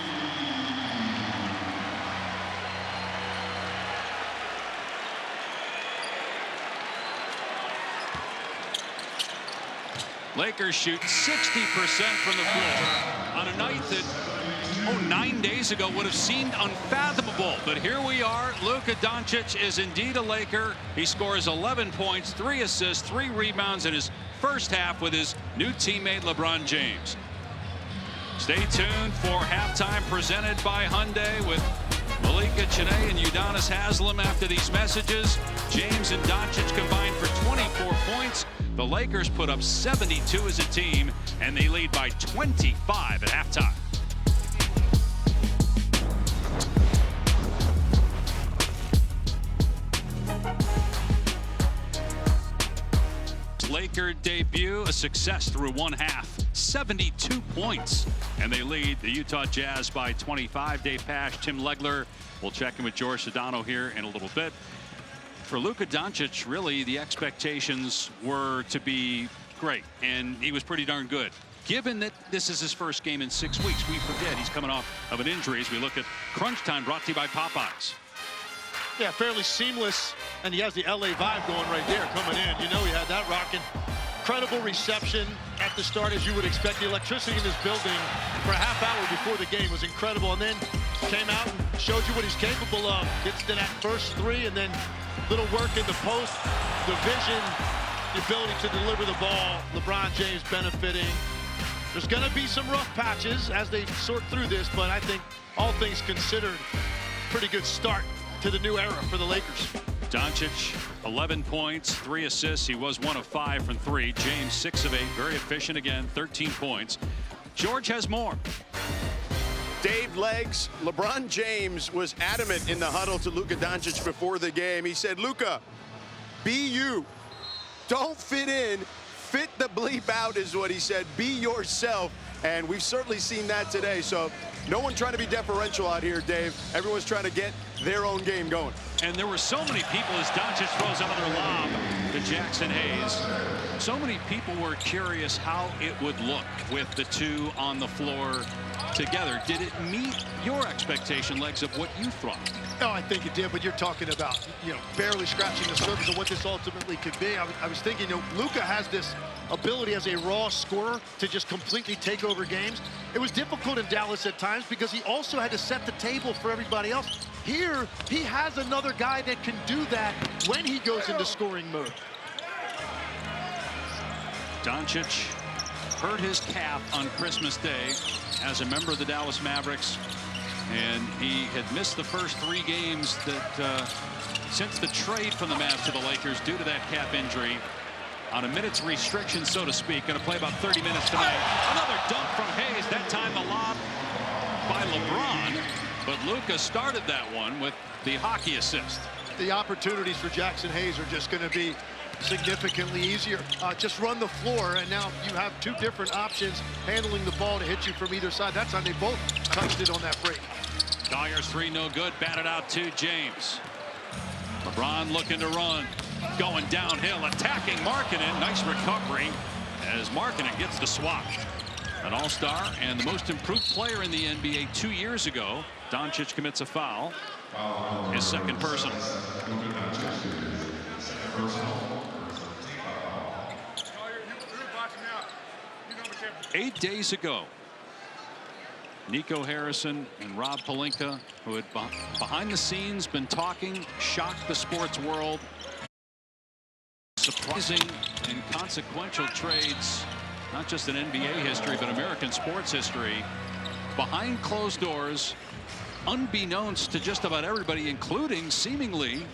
Lakers shoot 60% from the floor on a night that 9 days ago would have seemed unfathomable. But here we are. Luka Doncic is indeed a Laker. He scores 11 points, 3 assists, 3 rebounds in his first half with his new teammate LeBron James. Stay tuned for halftime presented by Hyundai with Malika Chene and Udonis Haslem. After these messages, James and Doncic combined for 24 points. The Lakers put up 72 as a team, and they lead by 25 at halftime. Lakers Laker debut, a success through one half, 72 points. And they lead the Utah Jazz by 25. Dave Pasch, Tim Legler. We'll check in with George Sedano here in a little bit. For Luka Doncic, really, the expectations were to be great, and he was pretty darn good. Given that this is his first game in 6 weeks, we forget he's coming off of an injury as we look at Crunch Time, brought to you by Popeyes. Yeah, fairly seamless, and he has the LA vibe going right there coming in. You know, he had that rocking. Incredible reception at the start, as you would expect. The electricity in this building for a half hour before the game was incredible, and then came out and showed you what he's capable of. Gets to that first three, and then little work in the post, the vision, the ability to deliver the ball. LeBron James benefiting. There's going to be some rough patches as they sort through this, but I think all things considered, pretty good start to the new era for the Lakers. Doncic, 11 points, 3 assists. He was 1 of 5 from 3. James, 6 of 8. Very efficient again, 13 points. George has more. Dave Legs, LeBron James was adamant in the huddle to Luka Doncic before the game. He said, Luka, be you. Don't fit in. Fit the bleep out is what he said. Be yourself. And we've certainly seen that today. So no one trying to be deferential out here, Dave. Everyone's trying to get their own game going. And there were so many people as Doncic throws another lob to Jackson Hayes. So many people were curious how it would look with the two on the floor together. Did it meet your expectation, Legs, of what you thought? No, I think it did, but you're talking about, you know, barely scratching the surface of what this ultimately could be. I was thinking, you know, Luka has this ability as a raw scorer to just completely take over games. It was difficult in Dallas at times because he also had to set the table for everybody else. Here, he has another guy that can do that when he goes into scoring mode. Doncic hurt his calf on Christmas Day as a member of the Dallas Mavericks, and he had missed the first 3 games that since the trade from the Mavs to the Lakers due to that calf injury. On a minute's restriction, so to speak. Going to play about 30 minutes tonight. Another dunk from Hayes. That time the lob by LeBron. But Luka started that one with the hockey assist. The opportunities for Jackson Hayes are just going to be significantly easier. Just run the floor, and now you have 2 different options handling the ball to hit you from either side. That time they both touched it on that break. Collier's 3 no good. Batted out to James. LeBron looking to run. Going downhill, attacking Markkanen. Nice recovery as Markkanen gets the swat. An all-star and the most improved player in the NBA 2 years ago. Doncic commits a foul. His second personal. 8 days ago, Nico Harrison and Rob Pelinka, who had behind the scenes been talking, shocked the sports world. Surprising and consequential trades, not just in NBA history, but American sports history. Behind closed doors, unbeknownst to just about everybody, including seemingly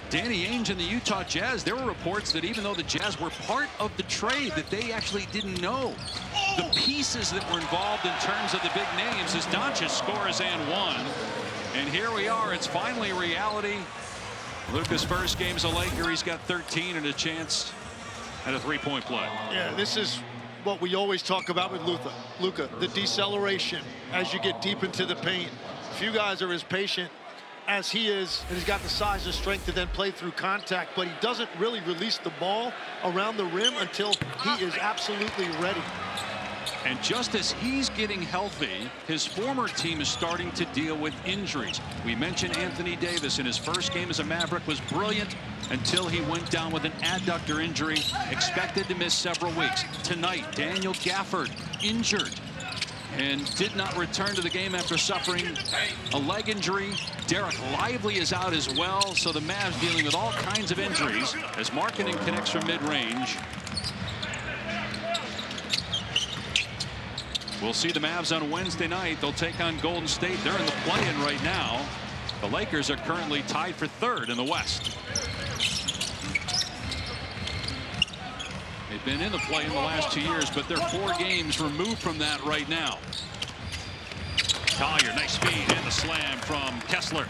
Danny Ainge and the Utah Jazz. There were reports that even though the Jazz were part of the trade, that they actually didn't know the pieces that were involved in terms of the big names as Doncic scores and one. And here we are. It's finally reality. Luka's first game as a Laker. He's got 13 and a chance at a 3-point play. Yeah, this is what we always talk about with Luka, the deceleration as you get deep into the paint. Few guys are as patient as he is, and he's got the size and strength to then play through contact, but he doesn't really release the ball around the rim until he is absolutely ready. And just as he's getting healthy, his former team is starting to deal with injuries. We mentioned Anthony Davis in his first game as a Maverick was brilliant until he went down with an adductor injury, expected to miss several weeks. Tonight, Daniel Gafford injured and did not return to the game after suffering a leg injury. Derek Lively is out as well, so the Mavs dealing with all kinds of injuries as Markkanen connects from mid-range. We'll see the Mavs on Wednesday night. They'll take on Golden State. They're in the play-in right now. The Lakers are currently tied for 3rd in the West. They've been in the play in the last 2 years, but they're 4 games removed from that right now. Collier, nice speed and the slam from Kessler.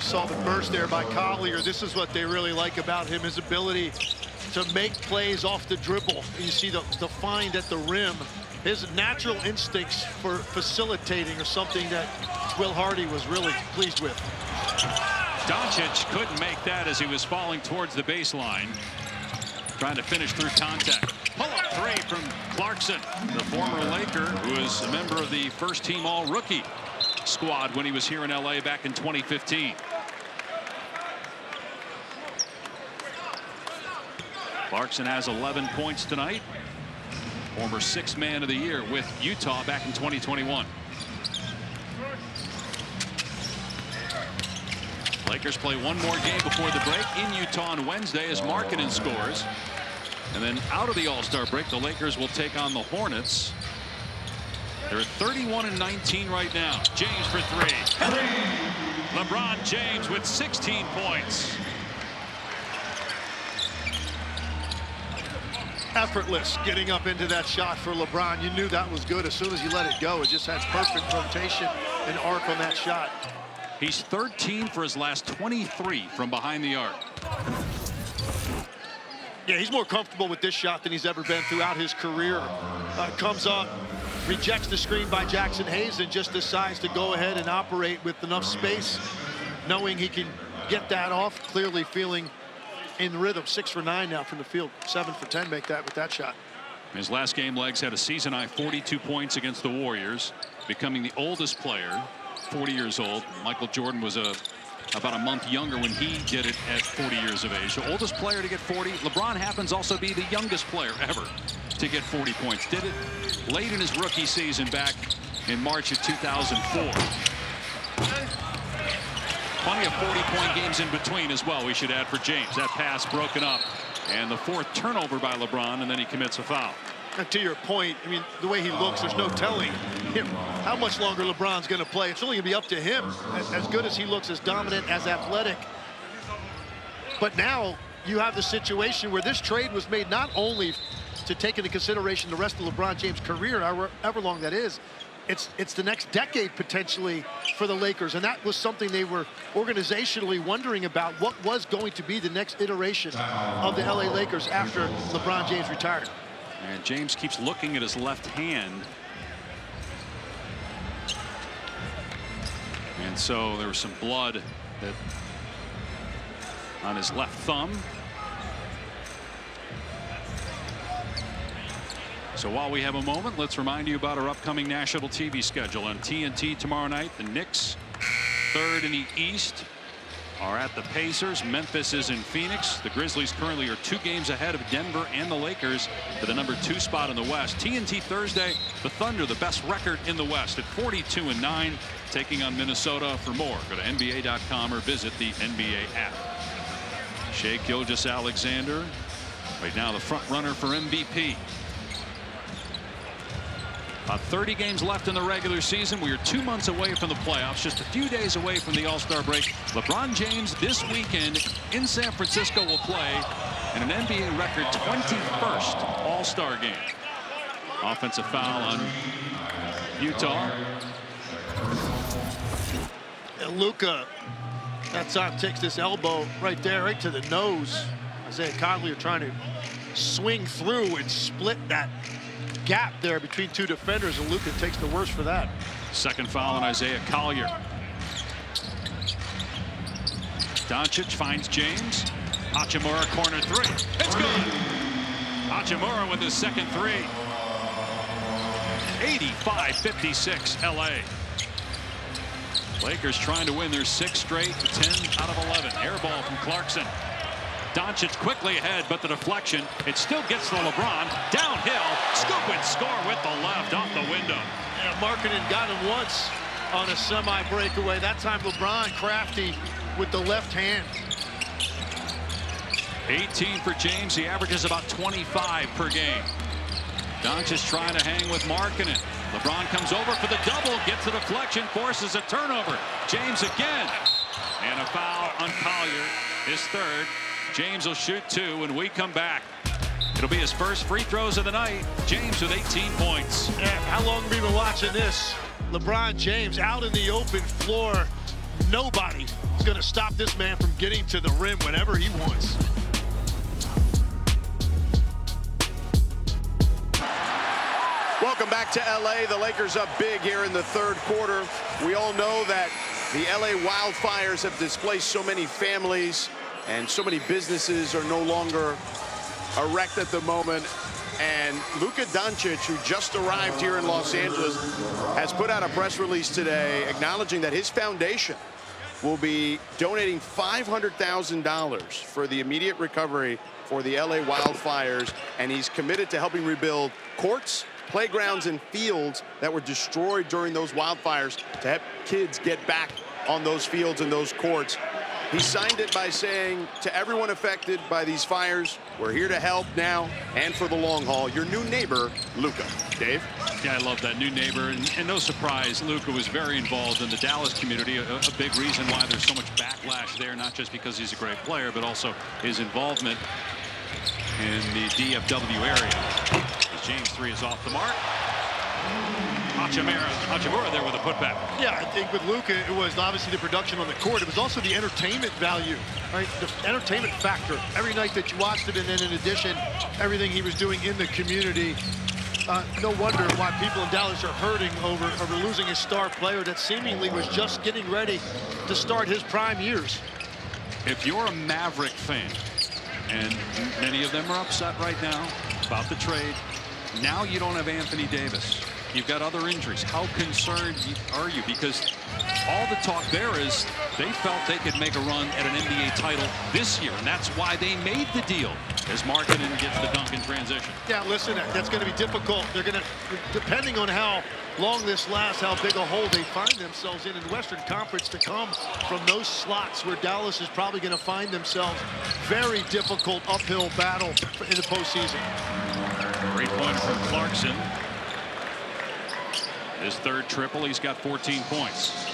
Saw the burst there by Collier. This is what they really like about him, his ability to make plays off the dribble. You see the find at the rim. His natural instincts for facilitating are something that Will Hardy was really pleased with. Doncic couldn't make that as he was falling towards the baseline, trying to finish through contact. Pull-up three from Clarkson, the former Laker, who is a member of the first-team All-Rookie squad when he was here in LA back in 2015. Clarkson has 11 points tonight. Former sixth man of the year with Utah back in 2021. Lakers play one more game before the break in Utah on Wednesday as Markkanen scores. And then out of the All-Star break, the Lakers will take on the Hornets. They're at 31-19 right now. James for three. LeBron James with 16 points. Effortless getting up into that shot for LeBron. You knew that was good as soon as you let it go. It just has perfect rotation and arc on that shot. He's 13 for his last 23 from behind the arc. Yeah, he's more comfortable with this shot than he's ever been throughout his career. Comes up, rejects the screen by Jackson Hayes, and just decides to go ahead and operate with enough space, knowing he can get that off, clearly feeling in rhythm. 6 for 9 now from the field. 7 for 10 make that with that shot. His last game, Legs had a season-high 42 points against the Warriors, becoming the oldest player, 40 years old. Michael Jordan was about a month younger when he did it at 40 years of age. The oldest player to get 40. LeBron happens also be the youngest player ever to get 40 points. Did it late in his rookie season back in March of 2004. Plenty of 40-point games in between as well, we should add, for James. That pass broken up, and the fourth turnover by LeBron, and then he commits a foul. And to your point, I mean, the way he looks, there's no telling him how much longer LeBron's going to play. It's only going to be up to him. As good as he looks, as dominant, as athletic. But now you have the situation where this trade was made not only to take into consideration the rest of LeBron James' career, however long that is, it's the next decade potentially for the Lakers, and that was something they were organizationally wondering about. What was going to be the next iteration of the LA Lakers after LeBron James retired? And James keeps looking at his left hand. And so there was some blood on his left thumb. So while we have a moment, let's remind you about our upcoming national TV schedule. On TNT tomorrow night, the Knicks, third in the East, are at the Pacers. Memphis is in Phoenix. The Grizzlies currently are 2 games ahead of Denver and the Lakers for the #2 spot in the West. TNT Thursday, the Thunder, the best record in the West at 42-9, taking on Minnesota. For more, go to NBA.com or visit the NBA app. Shai Gilgeous-Alexander, right now the front runner for MVP. About 30 games left in the regular season. We are 2 months away from the playoffs, just a few days away from the All-Star break. LeBron James this weekend in San Francisco will play in an NBA record 21st All-Star game. Offensive foul on Utah. And Luka, that time takes this elbow right there, right to the nose. Isaiah Conley are trying to swing through and split that gap there between 2 defenders, and Luka takes the worst for that. Second foul on Isaiah Collier. Doncic finds James. Hachimura corner 3. It's good. Hachimura with his second 3. 85-56 LA. Lakers trying to win their 6th straight, 10 out of 11. Air ball from Clarkson. Doncic quickly ahead, but the deflection, it still gets to LeBron. Downhill, scoop and score with the left off the window. Yeah, Markkanen got him once on a semi-breakaway. That time LeBron crafty with the left hand. 18 for James. He averages about 25 per game. Doncic trying to hang with Markkanen. LeBron comes over for the double, gets the deflection, forces a turnover. James again. And a foul on Collier, his 3rd. James will shoot 2 when we come back. It'll be his first free throws of the night. James with 18 points. Yeah, how long have we been watching this? LeBron James out in the open floor. Nobody is going to stop this man from getting to the rim whenever he wants. Welcome back to LA. The Lakers up big here in the third quarter. We all know that the LA wildfires have displaced so many families, and so many businesses are no longer erect at the moment. And Luka Doncic, who just arrived here in Los Angeles, has put out a press release today acknowledging that his foundation will be donating $500,000 for the immediate recovery for the LA wildfires, and he's committed to helping rebuild courts, playgrounds, and fields that were destroyed during those wildfires to help kids get back on those fields and those courts. He signed it by saying, to everyone affected by these fires, we're here to help now and for the long haul. Your new neighbor, Luka. Dave? Yeah, I love that, new neighbor. And no surprise, Luka was very involved in the Dallas community. A big reason why there's so much backlash there, not just because he's a great player, but also his involvement in the DFW area. As James 3 is off the mark. Hachimura there with a putback. Yeah, I think with Luka, it was obviously the production on the court. It was also the entertainment value, right? The entertainment factor. Every night that you watched him, and then in addition, everything he was doing in the community. No wonder why people in Dallas are hurting over losing a star player that seemingly was just getting ready to start his prime years. If you're a Maverick fan, and many of them are upset right now about the trade, now you don't have Anthony Davis. You've got other injuries. How concerned are you? Because all the talk there is they felt they could make a run at an NBA title this year, and that's why they made the deal as Markkanen gets the dunk in transition. Yeah, listen, that's going to be difficult. They're going to, depending on how long this lasts, how big a hole they find themselves in Western Conference, to come from those slots where Dallas is probably going to find themselves. Very difficult uphill battle in the postseason. Three-pointer from Clarkson. His third triple, he's got 14 points.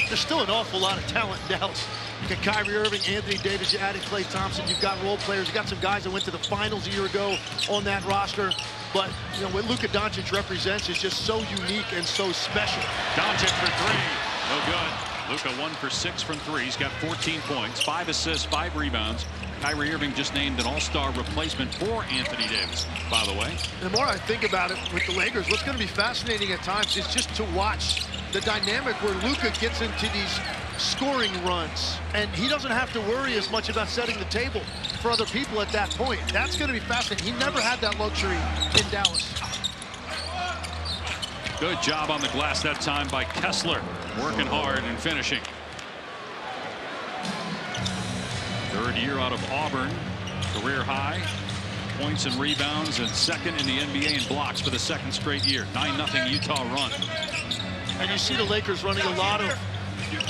There's still an awful lot of talent in Dallas. You got Kyrie Irving, Anthony Davis, you added Klay Thompson, you've got role players, you got some guys that went to the finals a year ago on that roster. But, you know, what Luka Doncic represents is just so unique and so special. Doncic for three, no good. Luka 1 for 6 from three. He's got 14 points, 5 assists, 5 rebounds. Kyrie Irving just named an all-star replacement for Anthony Davis, by the way. The more I think about it with the Lakers, what's going to be fascinating at times is just to watch the dynamic where Luka gets into these scoring runs, and he doesn't have to worry as much about setting the table for other people at that point. That's going to be fascinating. He never had that luxury in Dallas. Good job on the glass that time by Kessler, working hard and finishing. Third year out of Auburn, career high points and rebounds, and second in the NBA in blocks for the second straight year. 9-0 Utah run. And you see the Lakers running a lot of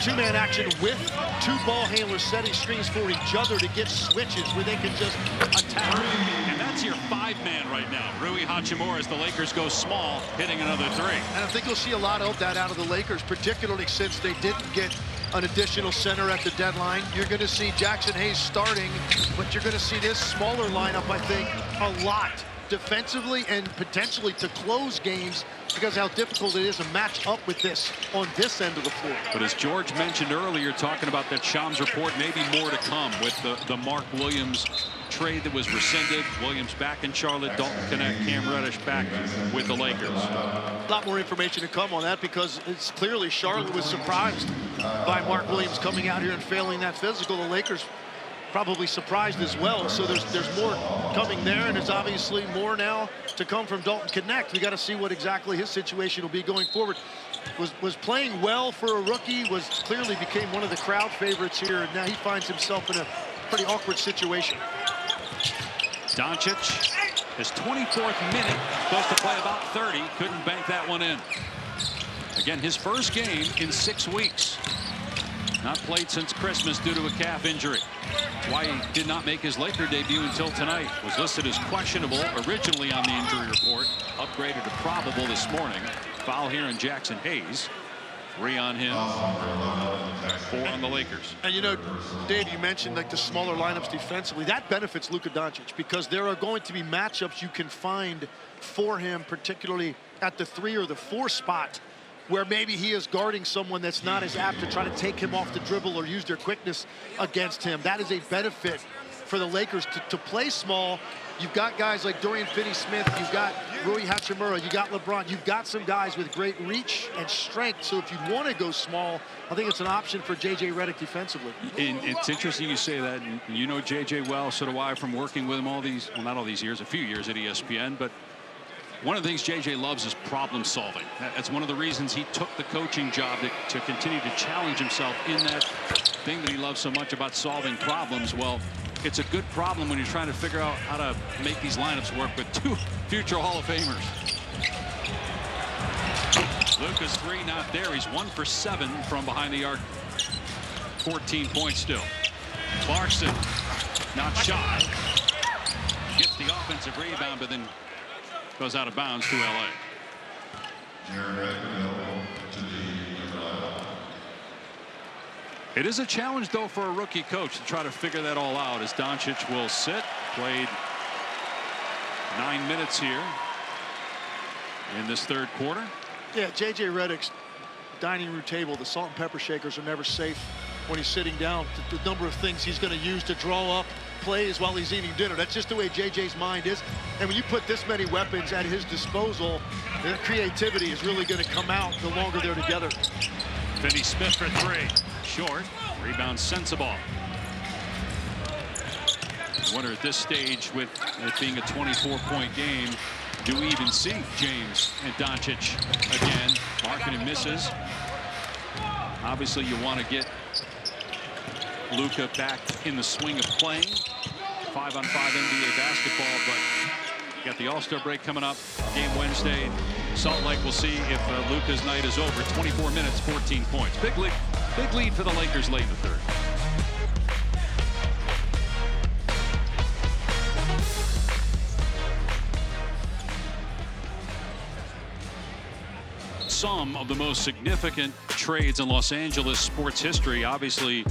two-man action with two ball handlers setting screens for each other to get switches where they can just attack. And that's your 5-man right now. Rui Hachimura, as the Lakers go small, hitting another three. And I think you'll see a lot of that out of the Lakers, particularly since they didn't get an additional center at the deadline. You're going to see Jackson Hayes starting, but you're going to see this smaller lineup, I think, a lot defensively and potentially to close games, because how difficult it is to match up with this on this end of the floor. But as George mentioned earlier, talking about that Shams report, maybe more to come with the Mark Williams trade that was rescinded. Williams back in Charlotte, Dalton Knecht, Cam Reddish back with the Lakers. A lot more information to come on that, because it's clearly Charlotte was surprised by Mark Williams coming out here and failing that physical. The Lakers probably surprised as well. So there's more coming there, and there's obviously more now to come from Dalton Knecht. We got to see what exactly his situation will be going forward. Was playing well for a rookie, clearly became one of the crowd favorites here, and now he finds himself in a pretty awkward situation. Doncic, his 24th minute, supposed to play about 30, couldn't bank that one in. Again, his first game in 6 weeks. Not played since Christmas due to a calf injury. That's why he did not make his Laker debut until tonight. Was listed as questionable originally on the injury report. Upgraded to probable this morning. Foul here on Jackson Hayes. 3 on him, 4 on the Lakers. And you know, Dave, you mentioned like the smaller lineups defensively. That benefits Luka Doncic, because there are going to be matchups you can find for him, particularly at the 3 or the 4 spot, where maybe he is guarding someone that's not as apt to try to take him off the dribble or use their quickness against him. That is a benefit for the Lakers to play small. You've got guys like Dorian Finney-Smith, you've got Rui Hachimura, you got LeBron, you've got some guys with great reach and strength. So if you want to go small, I think it's an option for J.J. Redick defensively. And it's interesting you say that. And you know J.J. well, so do I, from working with him all these, well, not all these years, a few years at ESPN. But one of the things J.J. loves is problem solving. That's one of the reasons he took the coaching job to continue to challenge himself in that thing that he loves so much about solving problems. Well, it's a good problem when you're trying to figure out how to make these lineups work with two future Hall of Famers. Luka's three not there. He's 1 for 7 from behind the arc. 14 points still. Clarkson not shy. Gets the offensive rebound, but then goes out of bounds to LA. It is a challenge, though, for a rookie coach to try to figure that all out, as Doncic will sit. Played 9 minutes here in this third quarter. Yeah, J.J. Redick's dining room table, the salt and pepper shakers are never safe when he's sitting down. The number of things he's going to use to draw up plays while he's eating dinner. That's just the way J.J.'s mind is. And when you put this many weapons at his disposal, their creativity is really going to come out the longer they're together. Finney-Smith for three. Short. Rebound Sensabaugh. I wonder at this stage, with it being a 24-point game, do we even see James and Doncic again? Markkanen misses. Obviously, you want to get Luka back in the swing of playing 5-on-5 NBA basketball, but you got the All-Star break coming up. Game Wednesday. Salt Lake, will see if Luka's night is over. 24 minutes, 14 points. Big lead for the Lakers late in the third. Some of the most significant trades in Los Angeles sports history. Obviously,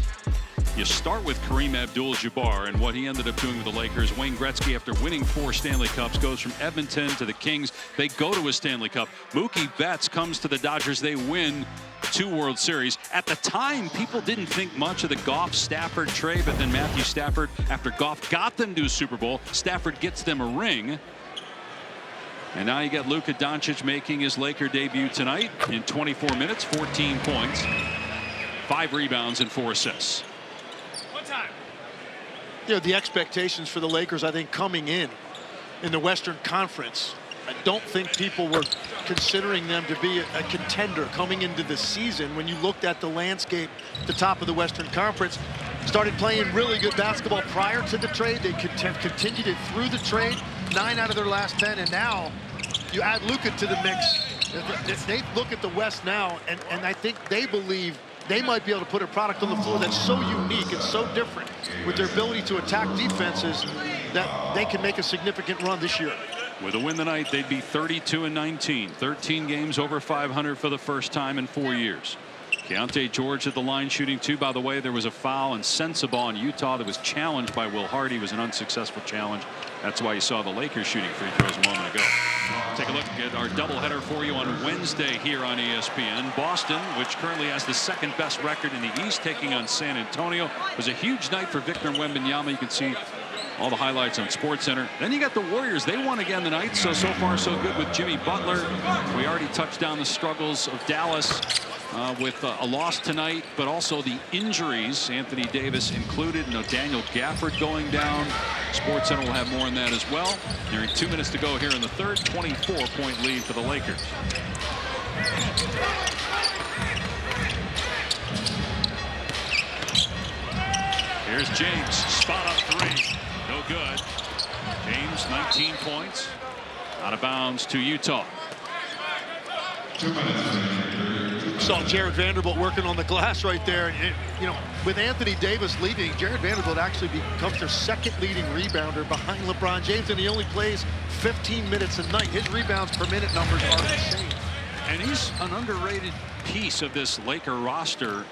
you start with Kareem Abdul-Jabbar and what he ended up doing with the Lakers. Wayne Gretzky, after winning 4 Stanley Cups, goes from Edmonton to the Kings. They go to a Stanley Cup. Mookie Betts comes to the Dodgers. They win 2 World Series. At the time, people didn't think much of the Goff-Stafford trade, but then Matthew Stafford, after Goff got them to a Super Bowl, Stafford gets them a ring. And now you got Luka Doncic making his Laker debut tonight in 24 minutes, 14 points, 5 rebounds, and 4 assists. You know, the expectations for the Lakers, I think, coming in the Western Conference, I don't think people were considering them to be a contender coming into the season. When you looked at the landscape, the top of the Western Conference, started playing really good basketball prior to the trade. They have continued it through the trade, 9 out of their last 10, and now you add Luka to the mix. They look at the West now, and I think they believe they might be able to put a product on the floor that's so unique and so different with their ability to attack defenses that they can make a significant run this year. With a win tonight, they'd be 32-19, 13 games over 500 for the first time in 4 years. Keontae George at the line shooting 2. By the way, there was a foul on Sensabaugh in Utah that was challenged by Will Hardy. It was an unsuccessful challenge. That's why you saw the Lakers shooting free throws a moment ago. Take a look at our doubleheader for you on Wednesday here on ESPN. Boston, which currently has the second best record in the East, taking on San Antonio. It was a huge night for Victor Wembanyama. You can see all the highlights on SportsCenter. Then you got the Warriors. They won again tonight, so far so good with Jimmy Butler. We already touched on the struggles of Dallas with a loss tonight, but also the injuries, Anthony Davis included. No Daniel Gafford going down. SportsCenter will have more on that as well. Nearing 2 minutes to go here in the third. 24-point lead for the Lakers. Here's James, spot up 3. No good. James, 19 points. Out of bounds to Utah. 2 minutes. Saw Jared Vanderbilt working on the glass right there. And you know, with Anthony Davis leaving, Jared Vanderbilt actually becomes their second leading rebounder behind LeBron James, and he only plays 15 minutes a night. His rebounds per minute numbers are insane. And he's an underrated piece of this Laker roster.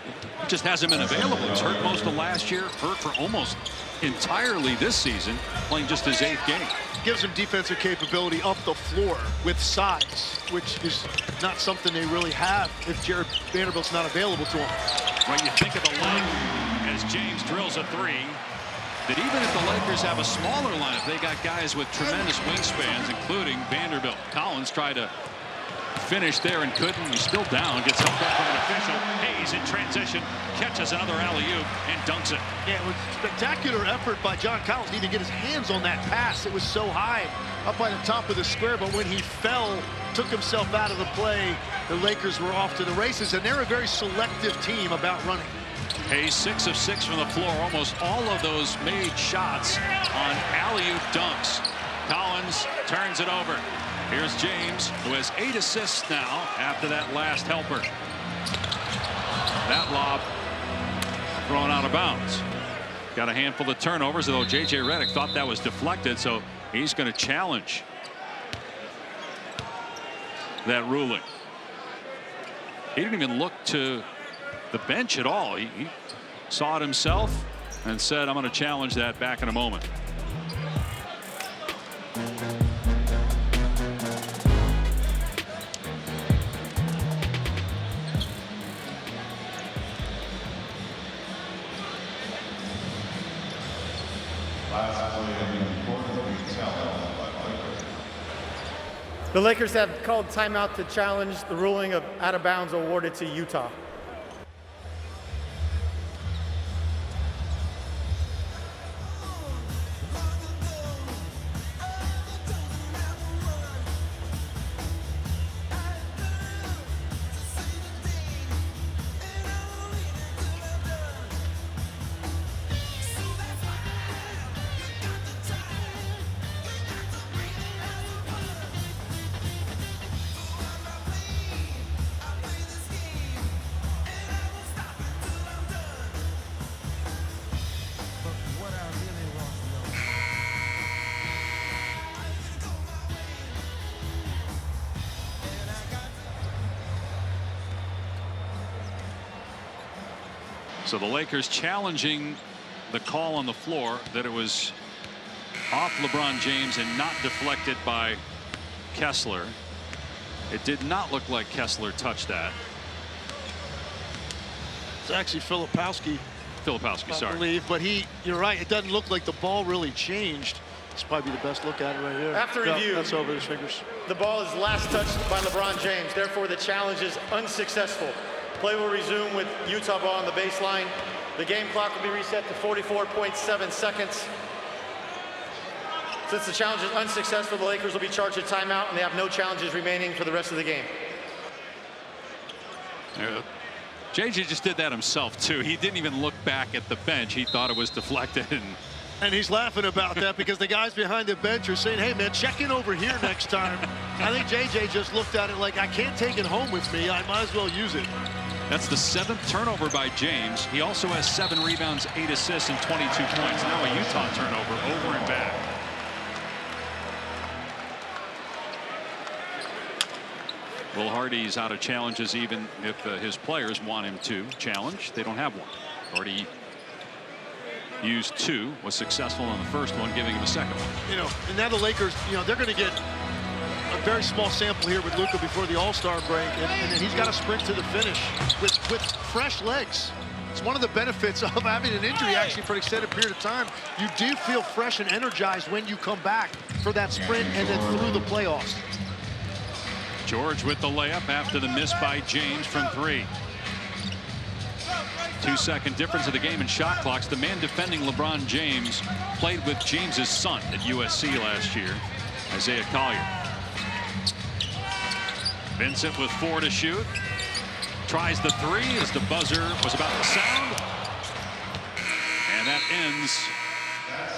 He just hasn't been available. He's hurt most of last year, hurt for almost entirely this season, playing just his 8th game. Gives him defensive capability up the floor with size, which is not something they really have if Jared Vanderbilt's not available to him. When you think of the leg as James drills a 3, that even if the Lakers have a smaller lineup, they got guys with tremendous wingspans, including Vanderbilt. Collins tried to finish there and couldn't. He's still down. Gets helped up from an official. Hayes in transition catches another alley-oop and dunks it. Yeah, it was a spectacular effort by John Collins. He needed to get his hands on that pass. It was so high up by the top of the square, but when he fell, took himself out of the play, the Lakers were off to the races, and they're a very selective team about running. Hayes 6 of 6 from the floor. Almost all of those made shots on alley-oop dunks. Collins turns it over. Here's James, who has 8 assists now after that last helper. That lob thrown out of bounds. Got a handful of turnovers, although J.J. Redick thought that was deflected, so he's going to challenge that ruling. He didn't even look to the bench at all. He saw it himself and said, I'm going to challenge that back in a moment. The Lakers have called timeout to challenge the ruling of out of bounds awarded to Utah. So the Lakers challenging the call on the floor that it was off LeBron James and not deflected by Kessler. It did not look like Kessler touched that. It's actually Filipowski. Sorry. I believe, but you're right. It doesn't look like the ball really changed. It's probably the best look at it right here. After review, that's over his fingers. The ball is last touched by LeBron James. Therefore, the challenge is unsuccessful. Play will resume with Utah ball on the baseline. The game clock will be reset to 44.7 seconds. Since the challenge is unsuccessful, the Lakers will be charged a timeout, and they have no challenges remaining for the rest of the game. JJ just did that himself, too. He didn't even look back at the bench. He thought it was deflected. And he's laughing about that because the guys behind the bench are saying, hey, man, check in over here next time. I think JJ just looked at it like, I can't take it home with me. I might as well use it. That's the 7th turnover by James. He also has 7 rebounds, 8 assists, and 22 points. Now a Utah turnover over and back. Will Hardy's out of challenges even if his players want him to challenge. They don't have one. Hardy used 2, was successful on the first one, giving him a second one. You know, and now the Lakers, you know, they're going to get a very small sample here with Luka before the All-Star break, and he's got to sprint to the finish with fresh legs. It's one of the benefits of having an injury actually for an extended period of time. You do feel fresh and energized when you come back for that sprint and then through the playoffs. George with the layup after the miss by James from 3. 2-second difference of the game in shot clocks. The man defending LeBron James played with James's son at USC last year, Isaiah Collier. Vincent with 4 to shoot. Tries the 3 as the buzzer was about to sound. And that ends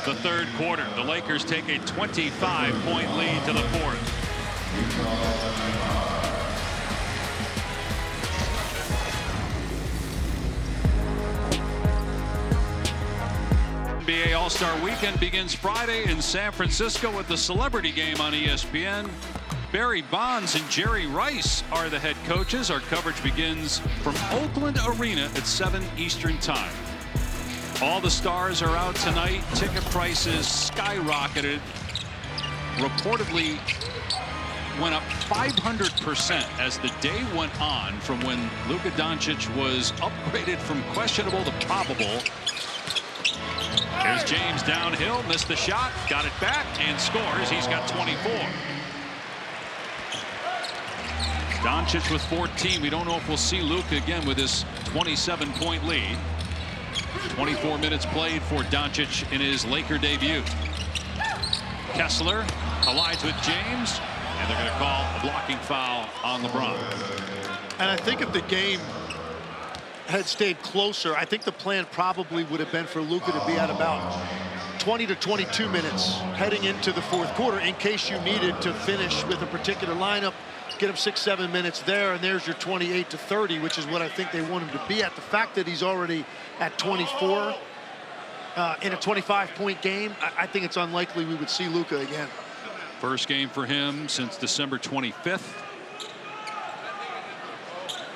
the third quarter. The Lakers take a 25-point lead to the 4th. NBA All-Star Weekend begins Friday in San Francisco with the Celebrity Game on ESPN. Barry Bonds and Jerry Rice are the head coaches. Our coverage begins from Oakland Arena at 7 Eastern Time. All the stars are out tonight. Ticket prices skyrocketed. Reportedly went up 500% as the day went on from when Luka Doncic was upgraded from questionable to probable. There's James downhill, missed the shot, got it back, and scores. He's got 24. Doncic with 14. We don't know if we'll see Luka again with his 27-point lead. 24 minutes played for Doncic in his Laker debut. Kessler collides with James, and they're going to call a blocking foul on LeBron. And I think if the game had stayed closer, I think the plan probably would have been for Luka to be at about 20 to 22 minutes heading into the fourth quarter in case you needed to finish with a particular lineup, get him 6-7 minutes there, and there's your 28 to 30, which is what I think they want him to be at. The fact that he's already at 24 in a 25-point game, I think it's unlikely we would see Luka again. First game for him since December 25th.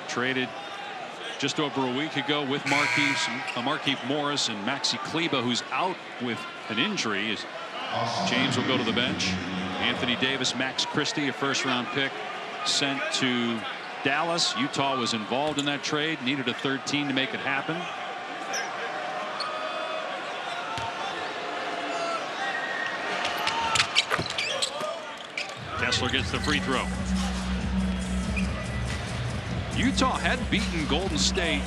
Traded just over a week ago with Markieff Morris and Maxi Kleber, who's out with an injury. James will go to the bench. Anthony Davis, Max Christie, a first-round pick, sent to Dallas. Utah was involved in that trade, needed a third team to make it happen. Kessler gets the free throw. Utah had beaten Golden State,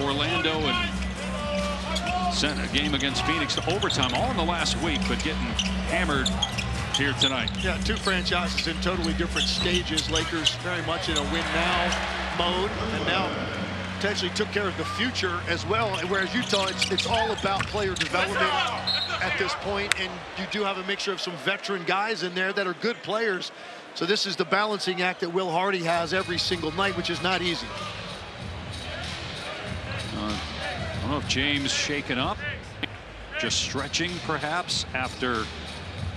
Orlando, and sent a game against Phoenix to overtime all in the last week, but getting hammered here tonight. Yeah, two franchises in totally different stages. Lakers very much in a win now mode, and now potentially took care of the future as well. Whereas Utah, it's all about player development at this point, and you do have a mixture of some veteran guys in there that are good players. So this is the balancing act that Will Hardy has every single night, which is not easy. I don't know if James shaken up, just stretching perhaps after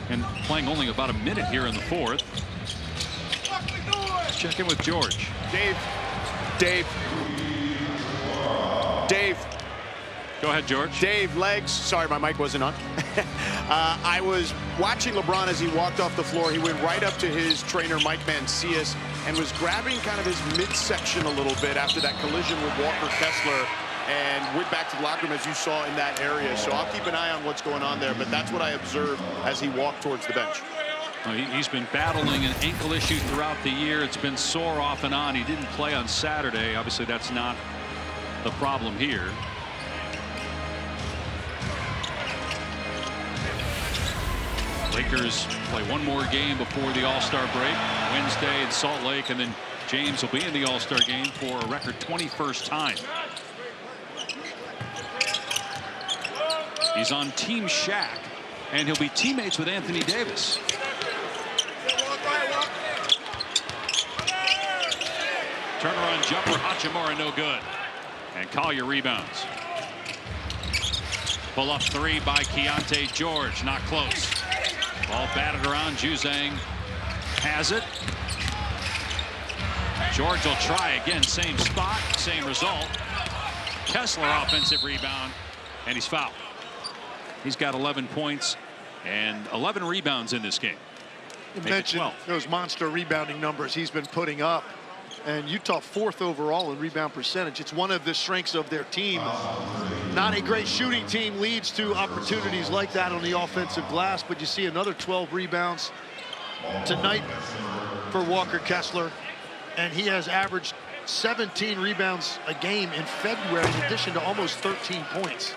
and playing only about a minute here in the fourth. Let's check in with George. Dave. Go ahead, George. Dave, legs. Sorry, my mic wasn't on. I was watching LeBron as he walked off the floor. He went right up to his trainer, Mike Mancias, and was grabbing kind of his midsection a little bit after that collision with Walker Kessler, and went back to the locker room, as you saw in that area. So I'll keep an eye on what's going on there, but that's what I observed as he walked towards the bench. He's been battling an ankle issue throughout the year. It's been sore off and on. He didn't play on Saturday. Obviously, that's not the problem here. Lakers play one more game before the All-Star break Wednesday in Salt Lake, and then James will be in the All-Star game for a record 21st time. He's on Team Shaq, and he'll be teammates with Anthony Davis. Turnaround jumper, Hachimura, no good. And Collier rebounds. Pull up three by Keontae George, not close. Ball batted around. Juzang has it. George will try again. Same spot, same result. Kessler offensive rebound, and he's fouled. He's got 11 points and 11 rebounds in this game. You mentioned those monster rebounding numbers he's been putting up. And Utah 4th overall in rebound percentage. It's one of the strengths of their team. Not a great shooting team leads to opportunities like that on the offensive glass, but you see another 12 rebounds tonight for Walker Kessler, and he has averaged 17 rebounds a game in February, in addition to almost 13 points.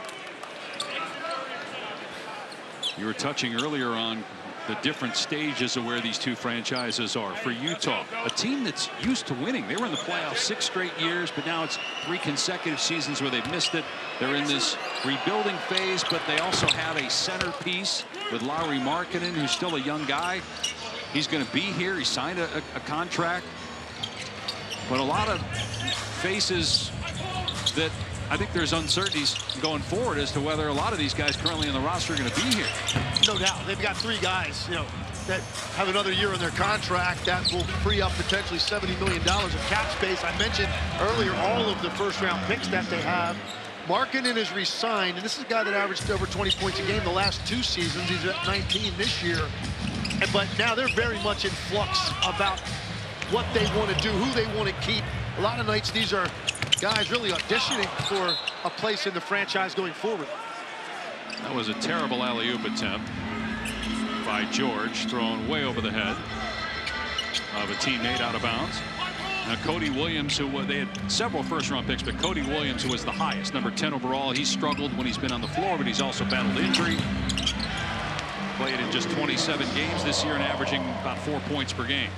You were touching earlier on the different stages of where these two franchises are. For Utah, a team that's used to winning. They were in the playoffs 6 straight years, but now it's 3 consecutive seasons where they've missed it. They're in this rebuilding phase, but they also have a centerpiece with Lauri Markkanen, who's still a young guy. He's going to be here. He signed a contract. But a lot of faces that I think there's uncertainties going forward as to whether a lot of these guys currently in the roster are going to be here. No doubt. They've got 3 guys, that have another year on their contract that will free up potentially $70 million of cap space. I mentioned earlier all of the first-round picks that they have. Markkanen is re-signed, and this is a guy that averaged over 20 points a game the last 2 seasons. He's at 19 this year. But now they're very much in flux about what they want to do, who they want to keep. A lot of nights these are guys really auditioning for a place in the franchise going forward. That was a terrible alley-oop attempt by George, thrown way over the head of a teammate out of bounds. Now Cody Williams, who they had several first-round picks, but Cody Williams, who was the highest, number 10 overall, he's struggled when he's been on the floor, but he's also battled injury. Played in just 27 games this year and averaging about 4 points per game.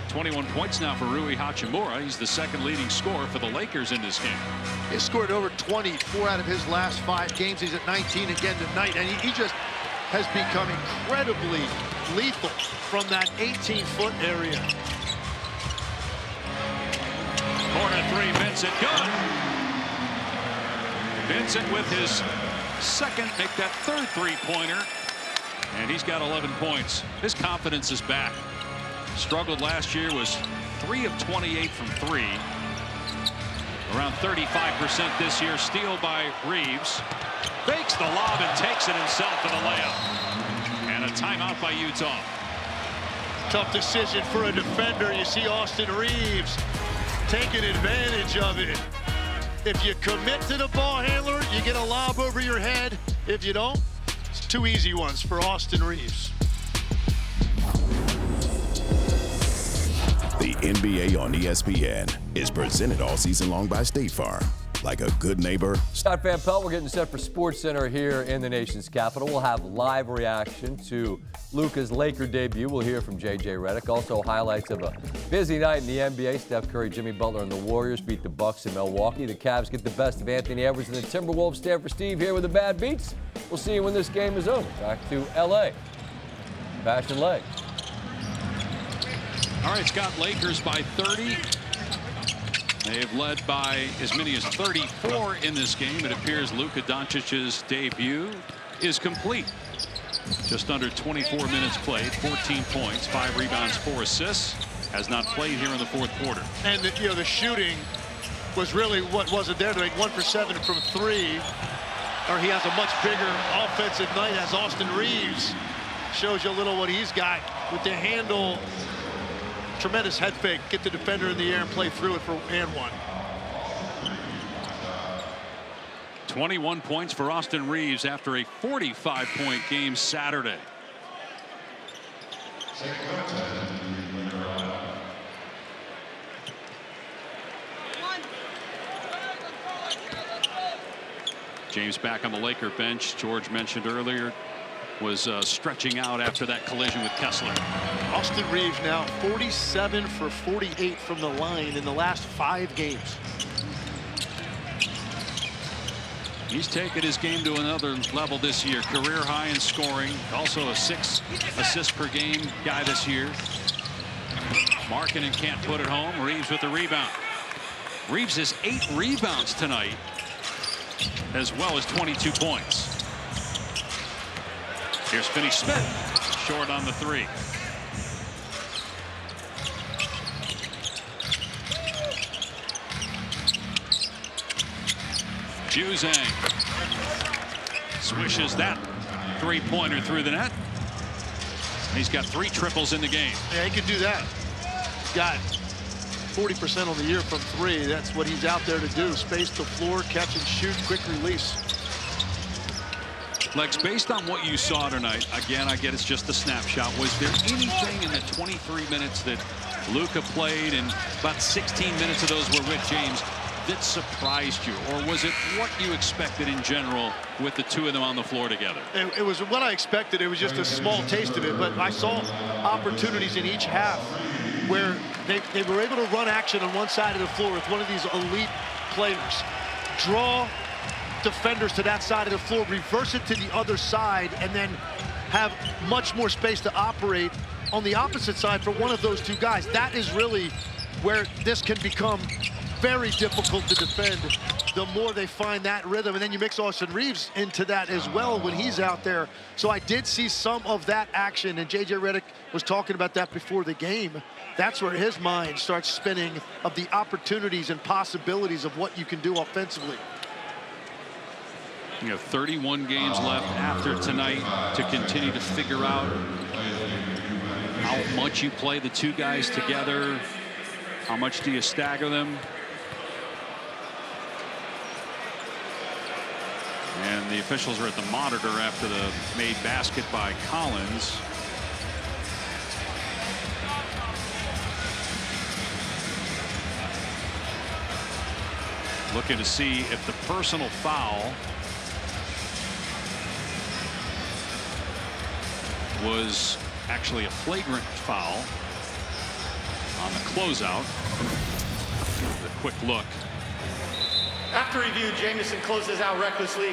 21 points now for Rui Hachimura. He's the second leading scorer for the Lakers in this game. He scored over 24 out of his last 5 games. He's at 19 again tonight, and he just has become incredibly lethal from that 18-foot area. Corner 3, Vincent, good. Vincent with his second, make that third three-pointer, and he's got 11 points. His confidence is back. Struggled last year, was 3 of 28 from 3. Around 35% this year. Steal by Reeves. Fakes the lob and takes it himself for the layup. And a timeout by Utah. Tough decision for a defender. You see Austin Reeves taking advantage of it. If you commit to the ball handler, you get a lob over your head. If you don't, it's 2 easy ones for Austin Reeves. The NBA on ESPN is presented all season long by State Farm. Like a good neighbor. Scott Van Pelt, we're getting set for SportsCenter here in the nation's capital. We'll have live reaction to Luka's Laker debut. We'll hear from J.J. Redick. Also highlights of a busy night in the NBA. Steph Curry, Jimmy Butler, and the Warriors beat the Bucks in Milwaukee. The Cavs get the best of Anthony Edwards and the Timberwolves. Stand for Steve here with the bad beats. We'll see you when this game is over. Back to L.A. Fashion Leg. All right, Scott, Lakers by 30. They've led by as many as 34 in this game. It appears Luka Doncic's debut is complete. Just under 24 minutes played, 14 points, 5 rebounds, 4 assists. Has not played here in the fourth quarter. And the shooting was really what wasn't there to make 1 for 7 from 3. Or he has a much bigger offensive night as Austin Reeves. Shows you a little what he's got with the handle. Tremendous head fake, get the defender in the air and play through it for and one. 21 points for Austin Reeves after a 45-point game Saturday. James back on the Laker bench. George mentioned earlier was stretching out after that collision with Kessler. Austin Reeves now 47 for 48 from the line in the last 5 games. He's taken his game to another level this year. Career high in scoring. Also a 6 assists per game guy this year. Markkanen can't put it home. Reeves with the rebound. Reeves has 8 rebounds tonight, as well as 22 points. Here's Finney-Smith, short on the 3. Juzang swishes that 3-pointer through the net. He's got 3 triples in the game. Yeah, he can do that. He's got 40% on the year from 3. That's what he's out there to do. Space the floor, catch and shoot, quick release. Lex, based on what you saw tonight, again, I get it's just a snapshot. Was there anything in the 23 minutes that Luka played, and about 16 minutes of those were with James, that surprised you? Or was it what you expected in general with the 2 of them on the floor together? It was what I expected. It was just a small taste of it, but I saw opportunities in each half where they were able to run action on one side of the floor with one of these elite players, draw defenders to that side of the floor, reverse it to the other side, and then have much more space to operate on the opposite side for one of those 2 guys. That is really where this can become very difficult to defend, the more they find that rhythm. And then you mix Austin Reeves into that as well when he's out there. So I did see some of that action, and J.J. Redick was talking about that before the game. That's where his mind starts spinning, of the opportunities and possibilities of what you can do offensively. You have 31 games left after tonight to continue to figure out how much you play the 2 guys together. How much do you stagger them? And the officials are at the monitor after the made basket by Collins. Looking to see if the personal foul was actually a flagrant foul on the closeout. A quick look. After review, Jamison closes out recklessly,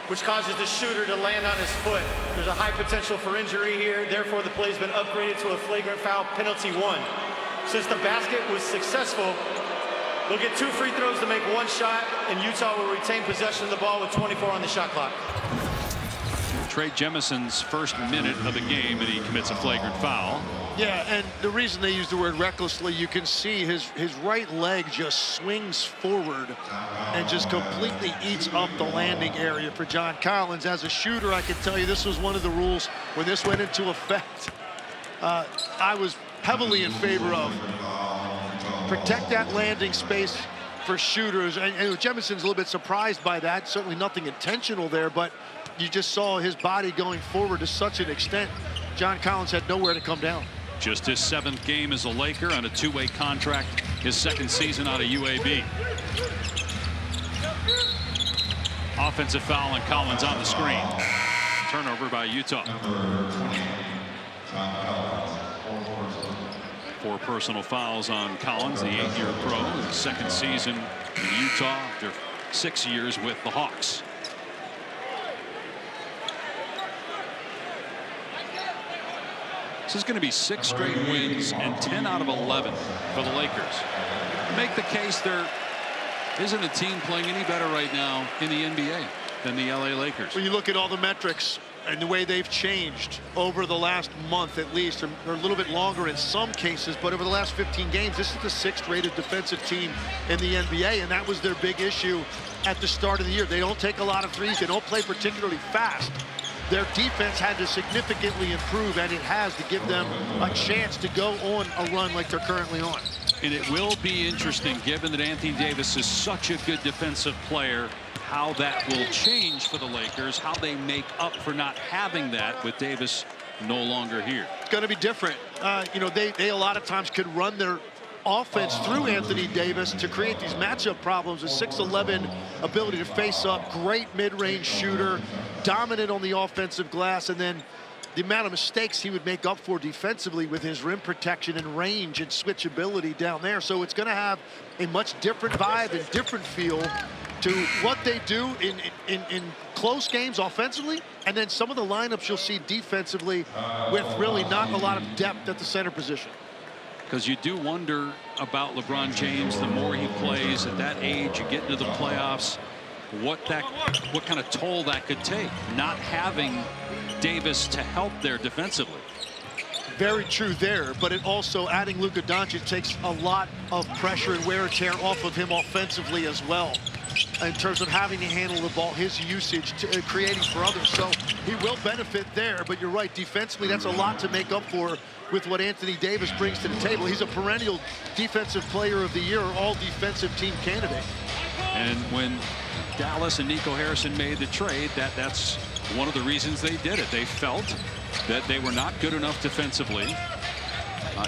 which causes the shooter to land on his foot. There's a high potential for injury here. Therefore, the play's been upgraded to a flagrant foul, penalty 1. Since the basket was successful, they'll get 2 free throws to make 1 shot, and Utah will retain possession of the ball with 24 on the shot clock. Trey Jemison's first minute of the game, and he commits a flagrant foul. Yeah, and the reason they use the word recklessly, you can see his right leg just swings forward and just completely eats up the landing area for John Collins. As a shooter, I can tell you this was one of the rules when this went into effect. I was heavily in favor of protect that landing space for shooters. And Jemison's a little bit surprised by that. Certainly nothing intentional there, but you just saw his body going forward to such an extent. John Collins had nowhere to come down. Just his 7th game as a Laker on a 2-way contract, his 2nd season out of UAB. Offensive foul and Collins on the screen. Turnover by Utah. 4 personal fouls on Collins, the 8-year pro, his 2nd season in Utah after 6 years with the Hawks. This is going to be 6 straight wins and 10 out of 11 for the Lakers. Make the case there isn't a team playing any better right now in the NBA than the LA Lakers. When you look at all the metrics and the way they've changed over the last month at least, or a little bit longer in some cases, but over the last 15 games, this is the 6th rated defensive team in the NBA, and that was their big issue at the start of the year. They don't take a lot of threes. They don't play particularly fast. Their defense had to significantly improve, and it has, to give them a chance to go on a run like they're currently on. And it will be interesting, given that Anthony Davis is such a good defensive player, how that will change for the Lakers, how they make up for not having that with Davis no longer here. It's going to be different. You know, they a lot of times could run their offense through Anthony Davis to create these matchup problems. A 6'11" ability to face up, great mid-range shooter, dominant on the offensive glass, and then the amount of mistakes he would make up for defensively with his rim protection and range and switchability down there. So it's going to have a much different vibe and different feel to what they do in close games offensively, and then some of the lineups you'll see defensively with really not a lot of depth at the center position. Because you do wonder about LeBron James. The more he plays at that age, you get into the playoffs, what kind of toll that could take, not having Davis to help there defensively. Very true there, but it also, adding Luka Doncic takes a lot of pressure and wear and tear off of him offensively as well, in terms of having to handle the ball, his usage, creating for others. So he will benefit there, but you're right, defensively, that's a lot to make up for with what Anthony Davis brings to the table. He's a perennial defensive player of the year, or all defensive team candidate. And when Dallas and Nico Harrison made the trade, that's one of the reasons they did it. They felt that they were not good enough defensively,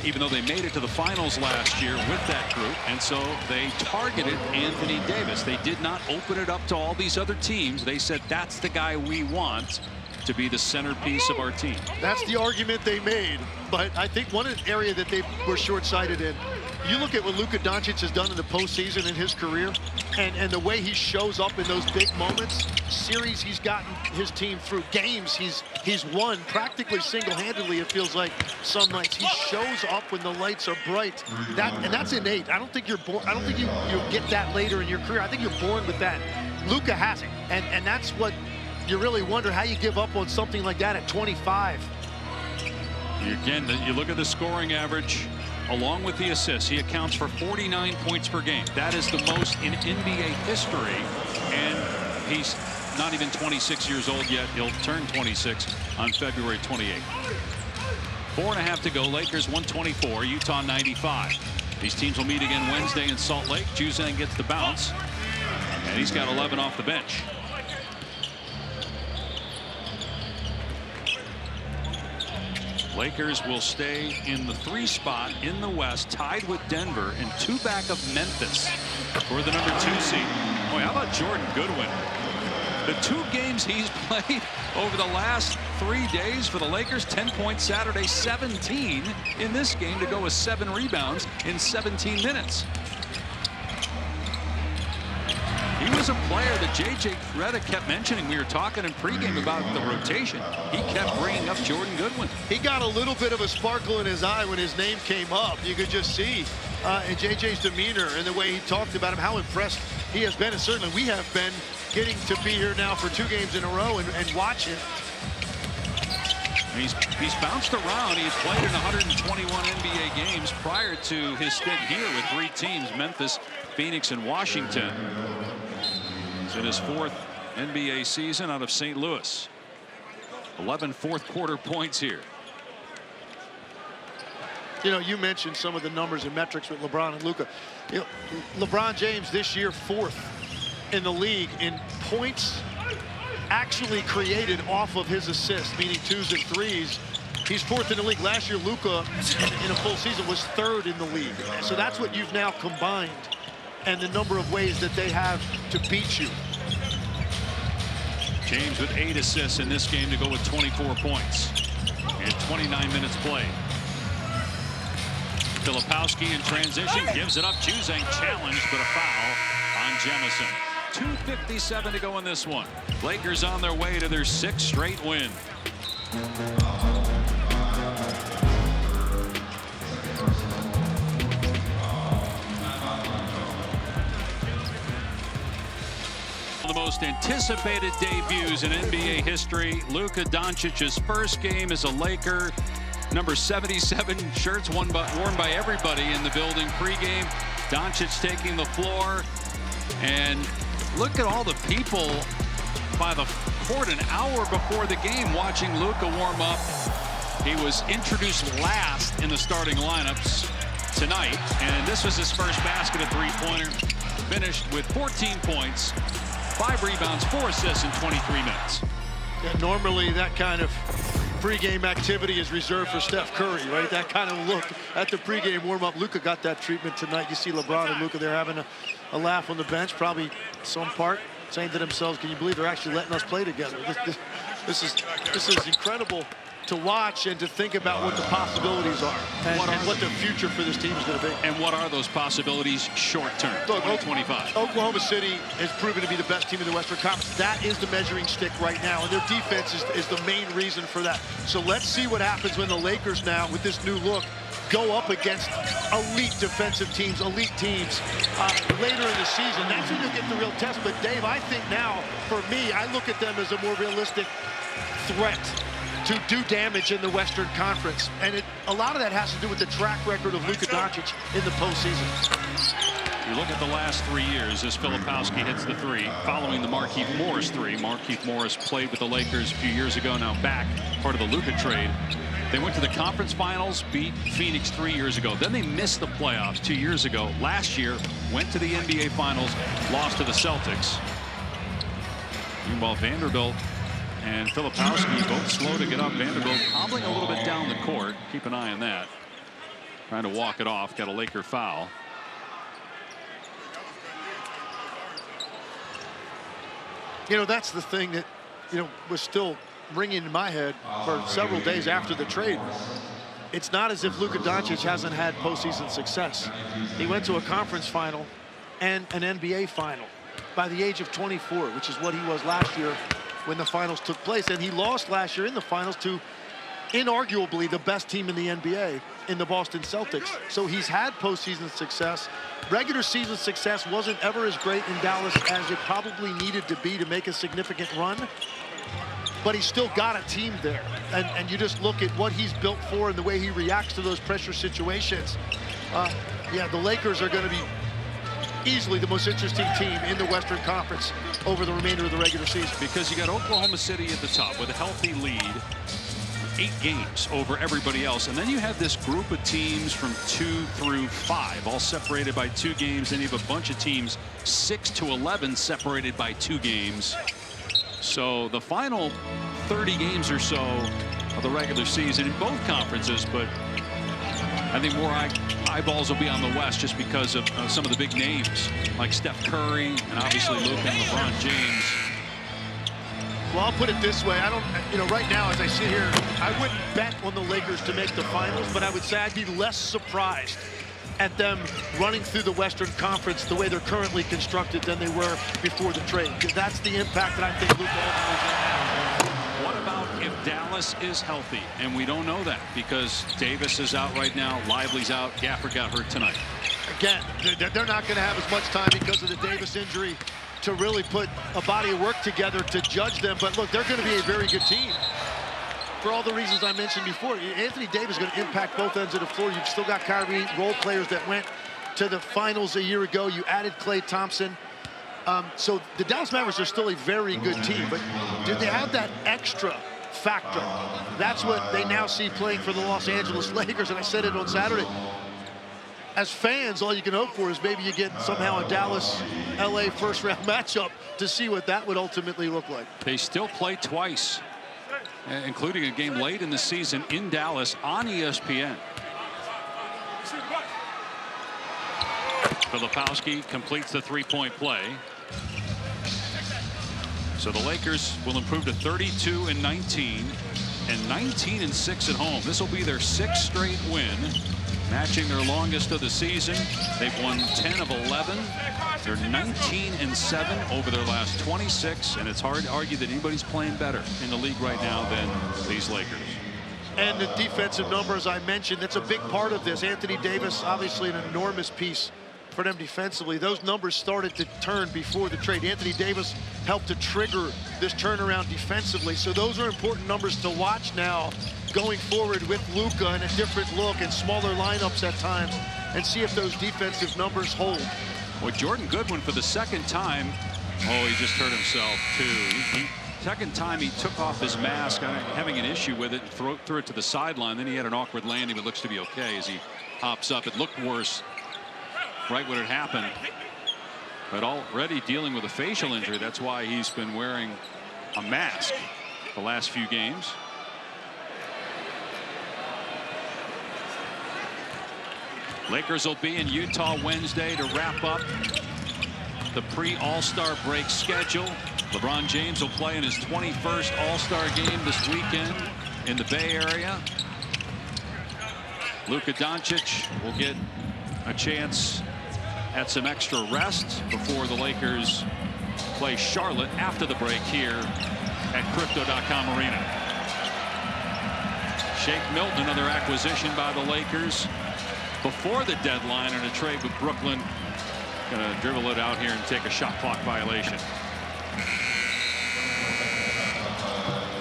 even though they made it to the finals last year with that group, and so they targeted Anthony Davis. They did not open it up to all these other teams. They said, that's the guy we want to be the centerpiece of our team. That's the argument they made, but I think one area that they were short-sighted in, you look at what Luka Doncic has done in the postseason in his career, and the way he shows up in those big moments, series he's gotten his team through, games he's won practically single-handedly, it feels like some nights. He shows up when the lights are bright. And that's innate. I don't think you're born, I don't think you get that later in your career. I think you're born with that. Luka has it, and that's what you really wonder, how you give up on something like that at 25. Again, you look at the scoring average along with the assists. He accounts for 49 points per game. That is the most in NBA history, and he's not even 26 years old yet. He'll turn 26 on February 28th. 4.5 to go. Lakers 124, Utah 95. These teams will meet again Wednesday in Salt Lake. Juzang gets the bounce, and he's got 11 off the bench. Lakers will stay in the 3 spot in the West, tied with Denver, and 2 back of Memphis for the number 2 seed. Boy, how about Jordan Goodwin? The 2 games he's played over the last 3 days for the Lakers, 10 points Saturday, 17 in this game to go with 7 rebounds in 17 minutes. He was a player that J.J. Redick kept mentioning. We were talking in pregame about the rotation. He kept bringing up Jordan Goodwin. He got a little bit of a sparkle in his eye when his name came up. You could just see in J.J.'s demeanor and the way he talked about him, how impressed he has been. And certainly we have been getting to be here now for 2 games in a row and watch him. He's bounced around. He's played in 121 NBA games prior to his stint here with 3 teams, Memphis, Phoenix, and Washington. He's in his 4th NBA season out of St. Louis. 11 fourth-quarter points here. You know, you mentioned some of the numbers and metrics with LeBron and Luka. You know, LeBron James this year 4th in the league in points actually created off of his assists, meaning 2s and 3s. He's 4th in the league. Last year, Luka in a full season was 3rd in the league. So that's what you've now combined, and the number of ways that they have to beat you. James with 8 assists in this game to go with 24 points in 29 minutes played. Filipowski in transition gives it up. Juzang challenged, but a foul on Jemison. 2:57 to go in this one. Lakers on their way to their 6th straight win. The most anticipated debuts in NBA history. Luka Doncic's first game as a Laker. Number 77 shirts worn by everybody in the building pregame. Doncic taking the floor. And look at all the people by the court an hour before the game watching Luka warm up. He was introduced last in the starting lineups tonight. And this was his first basket, a 3-pointer. Finished with 14 points. 5 rebounds, 4 assists in 23 minutes. Yeah, normally that kind of pregame activity is reserved for Steph Curry, right? That kind of look at the pregame warm-up. Luka got that treatment tonight. You see LeBron and Luka, they're having a laugh on the bench, probably some part, saying to themselves, can you believe they're actually letting us play together? This is incredible to watch and to think about what the possibilities are and what the future for this team is going to be. And what are those possibilities short-term, 2025? Oklahoma City has proven to be the best team in the Western Conference. That is the measuring stick right now, and their defense is the main reason for that. So let's see what happens when the Lakers now, with this new look, go up against elite defensive teams, elite teams later in the season. That's when you'll get the real test. But Dave, I think now, for me, I look at them as a more realistic threat to do damage in the Western Conference. And a lot of that has to do with the track record of Luka Doncic in the postseason. You look at the last 3 years as Filipowski hits the 3, following the Markieff Morris 3. Markieff Morris played with the Lakers a few years ago, now back, part of the Luka trade. They went to the conference finals, beat Phoenix 3 years ago. Then they missed the playoffs 2 years ago. Last year, went to the NBA finals, lost to the Celtics. Meanwhile, Vanderbilt and Filipowski both slow to get up. Vanderbilt hobbling a little bit down the court. Keep an eye on that. Trying to walk it off. Got a Laker foul. You know, that's the thing that, you know, was still ringing in my head for several days after the trade. It's not as if Luka Doncic hasn't had postseason success. He went to a conference final and an NBA final by the age of 24, which is what he was last year when the finals took place. And he lost last year in the finals to inarguably the best team in the NBA in the Boston Celtics. So he's had postseason success. Regular season success wasn't ever as great in Dallas as it probably needed to be to make a significant run. But he's still got a team there. And you just look at what he's built for and the way he reacts to those pressure situations. Yeah, the Lakers are going to be easily the most interesting team in the Western Conference over the remainder of the regular season. Because you got Oklahoma City at the top with a healthy lead, 8 games over everybody else. And then you have this group of teams from 2 through 5, all separated by 2 games. And you have a bunch of teams 6 to 11 separated by 2 games. So the final 30 games or so of the regular season in both conferences, but I think more eyeballs will be on the West just because of some of the big names like Steph Curry and obviously Luka and LeBron James. Well, I'll put it this way. I don't, right now as I sit here, I wouldn't bet on the Lakers to make the finals, but I would say I'd be less surprised at them running through the Western Conference the way they're currently constructed than they were before the trade. That's the impact that I think Luka ultimately is going to have. What about if Dallas is healthy? And we don't know that because Davis is out right now, Lively's out, Gafford got hurt tonight. Again, they're not going to have as much time because of the Davis injury to really put a body of work together to judge them. But look, they're going to be a very good team for all the reasons I mentioned before. Anthony Davis is going to impact both ends of the floor. You've still got Kyrie, role players that went to the finals a year ago. You added Klay Thompson. So the Dallas Mavericks are still a very good team, but do they have that extra factor? That's what they now see playing for the Los Angeles Lakers, and I said it on Saturday. As fans, all you can hope for is maybe you get somehow a Dallas-LA first-round matchup to see what that would ultimately look like. They still play twice, including a game late in the season in Dallas on ESPN. Filipowski completes the three-point play. So the Lakers will improve to 32-19 and 19-6 at home. This will be their 6th straight win, matching their longest of the season. They've won 10 of 11. They're 19-7 over their last 26, and it's hard to argue that anybody's playing better in the league right now than these Lakers. And the defensive numbers I mentioned, that's a big part of this. Anthony Davis, obviously an enormous piece for them defensively. Those numbers started to turn before the trade. Anthony Davis helped to trigger this turnaround defensively. So those are important numbers to watch now going forward with Luka in a different look and smaller lineups at times, and see if those defensive numbers hold. Well, Jordan Goodwin for the second time. Oh, he just hurt himself too. Second time he took off his mask, having an issue with it, threw it to the sideline. Then he had an awkward landing, but looks to be okay as he hops up. It looked worse right when it happened, but already dealing with a facial injury. That's why he's been wearing a mask the last few games. Lakers will be in Utah Wednesday to wrap up the pre-All-Star break schedule. LeBron James will play in his 21st All-Star game this weekend in the Bay Area. Luka Doncic will get a chance at some extra rest before the Lakers play Charlotte after the break here at Crypto.com Arena. Shake Milton, another acquisition by the Lakers before the deadline, and a trade with Brooklyn. Gonna dribble it out here and take a shot clock violation.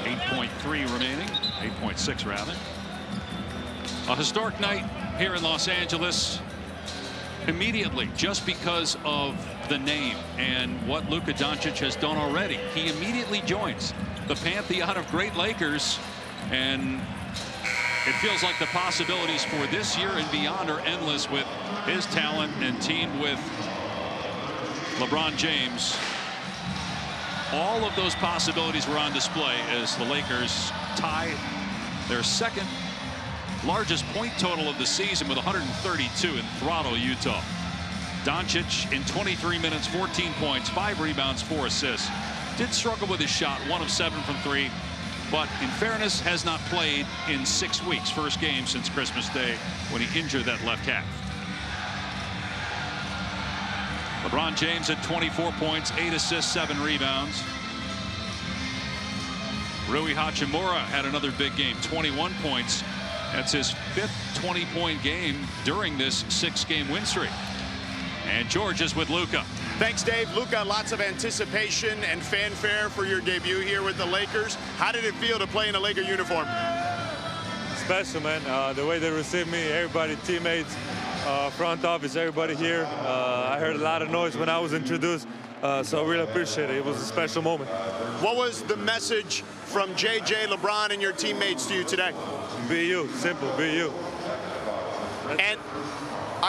8.3 remaining, 8.6 rather. A historic night here in Los Angeles. Immediately, just because of the name and what Luka Doncic has done already, he immediately joins the pantheon of great Lakers, and it feels like the possibilities for this year and beyond are endless with his talent, and teamed with LeBron James. All of those possibilities were on display as the Lakers tie their second largest point total of the season with 132 and throttle Utah. Doncic in 23 minutes, 14 points, 5 rebounds, 4 assists. Did struggle with his shot, 1 of 7 from 3, but in fairness has not played in 6 weeks. First game since Christmas Day when he injured that left calf. LeBron James at 24 points, 8 assists, 7 rebounds. Rui Hachimura had another big game, 21 points. That's his 5th 20-point game during this 6-game win streak. And George is with Luka. Thanks, Dave. Luka, lots of anticipation and fanfare for your debut here with the Lakers. How did it feel to play in a Laker uniform? Special, man. The way they received me, everybody, teammates, front office, everybody here. I heard a lot of noise when I was introduced, so I really appreciate it. It was a special moment. What was the message from JJ, LeBron, and your teammates to you today? Be you. Simple. Be you. And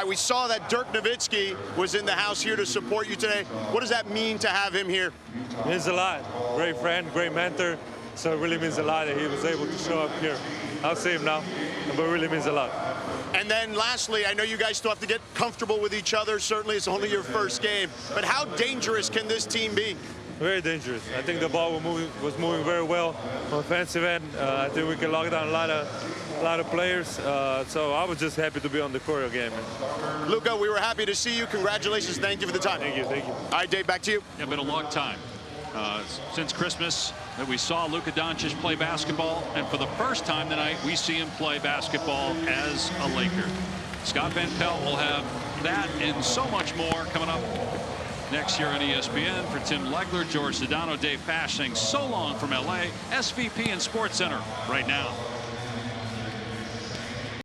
we saw that Dirk Nowitzki was in the house here to support you today. What does that mean to have him here? It means a lot. Great friend, great mentor. So it really means a lot that he was able to show up here. I'll see him now, but it really means a lot. And then lastly, I know you guys still have to get comfortable with each other. Certainly it's only your first game, but how dangerous can this team be? Very dangerous. I think the ball was moving very well on offensive end. I think we can lock down a lot of players. So I was just happy to be on the court again, man. Luka, we were happy to see you. Congratulations. Thank you for the time. Thank you. Thank you. All right, Dave, back to you. It's been a long time since Christmas that we saw Luka Doncic play basketball, and for the first time tonight, we see him play basketball as a Laker. Scott Van Pelt will have that and so much more coming up next year on ESPN. For Tim Legler, George Sedano, Dave Fash saying so long from LA. SVP and Sports Center right now.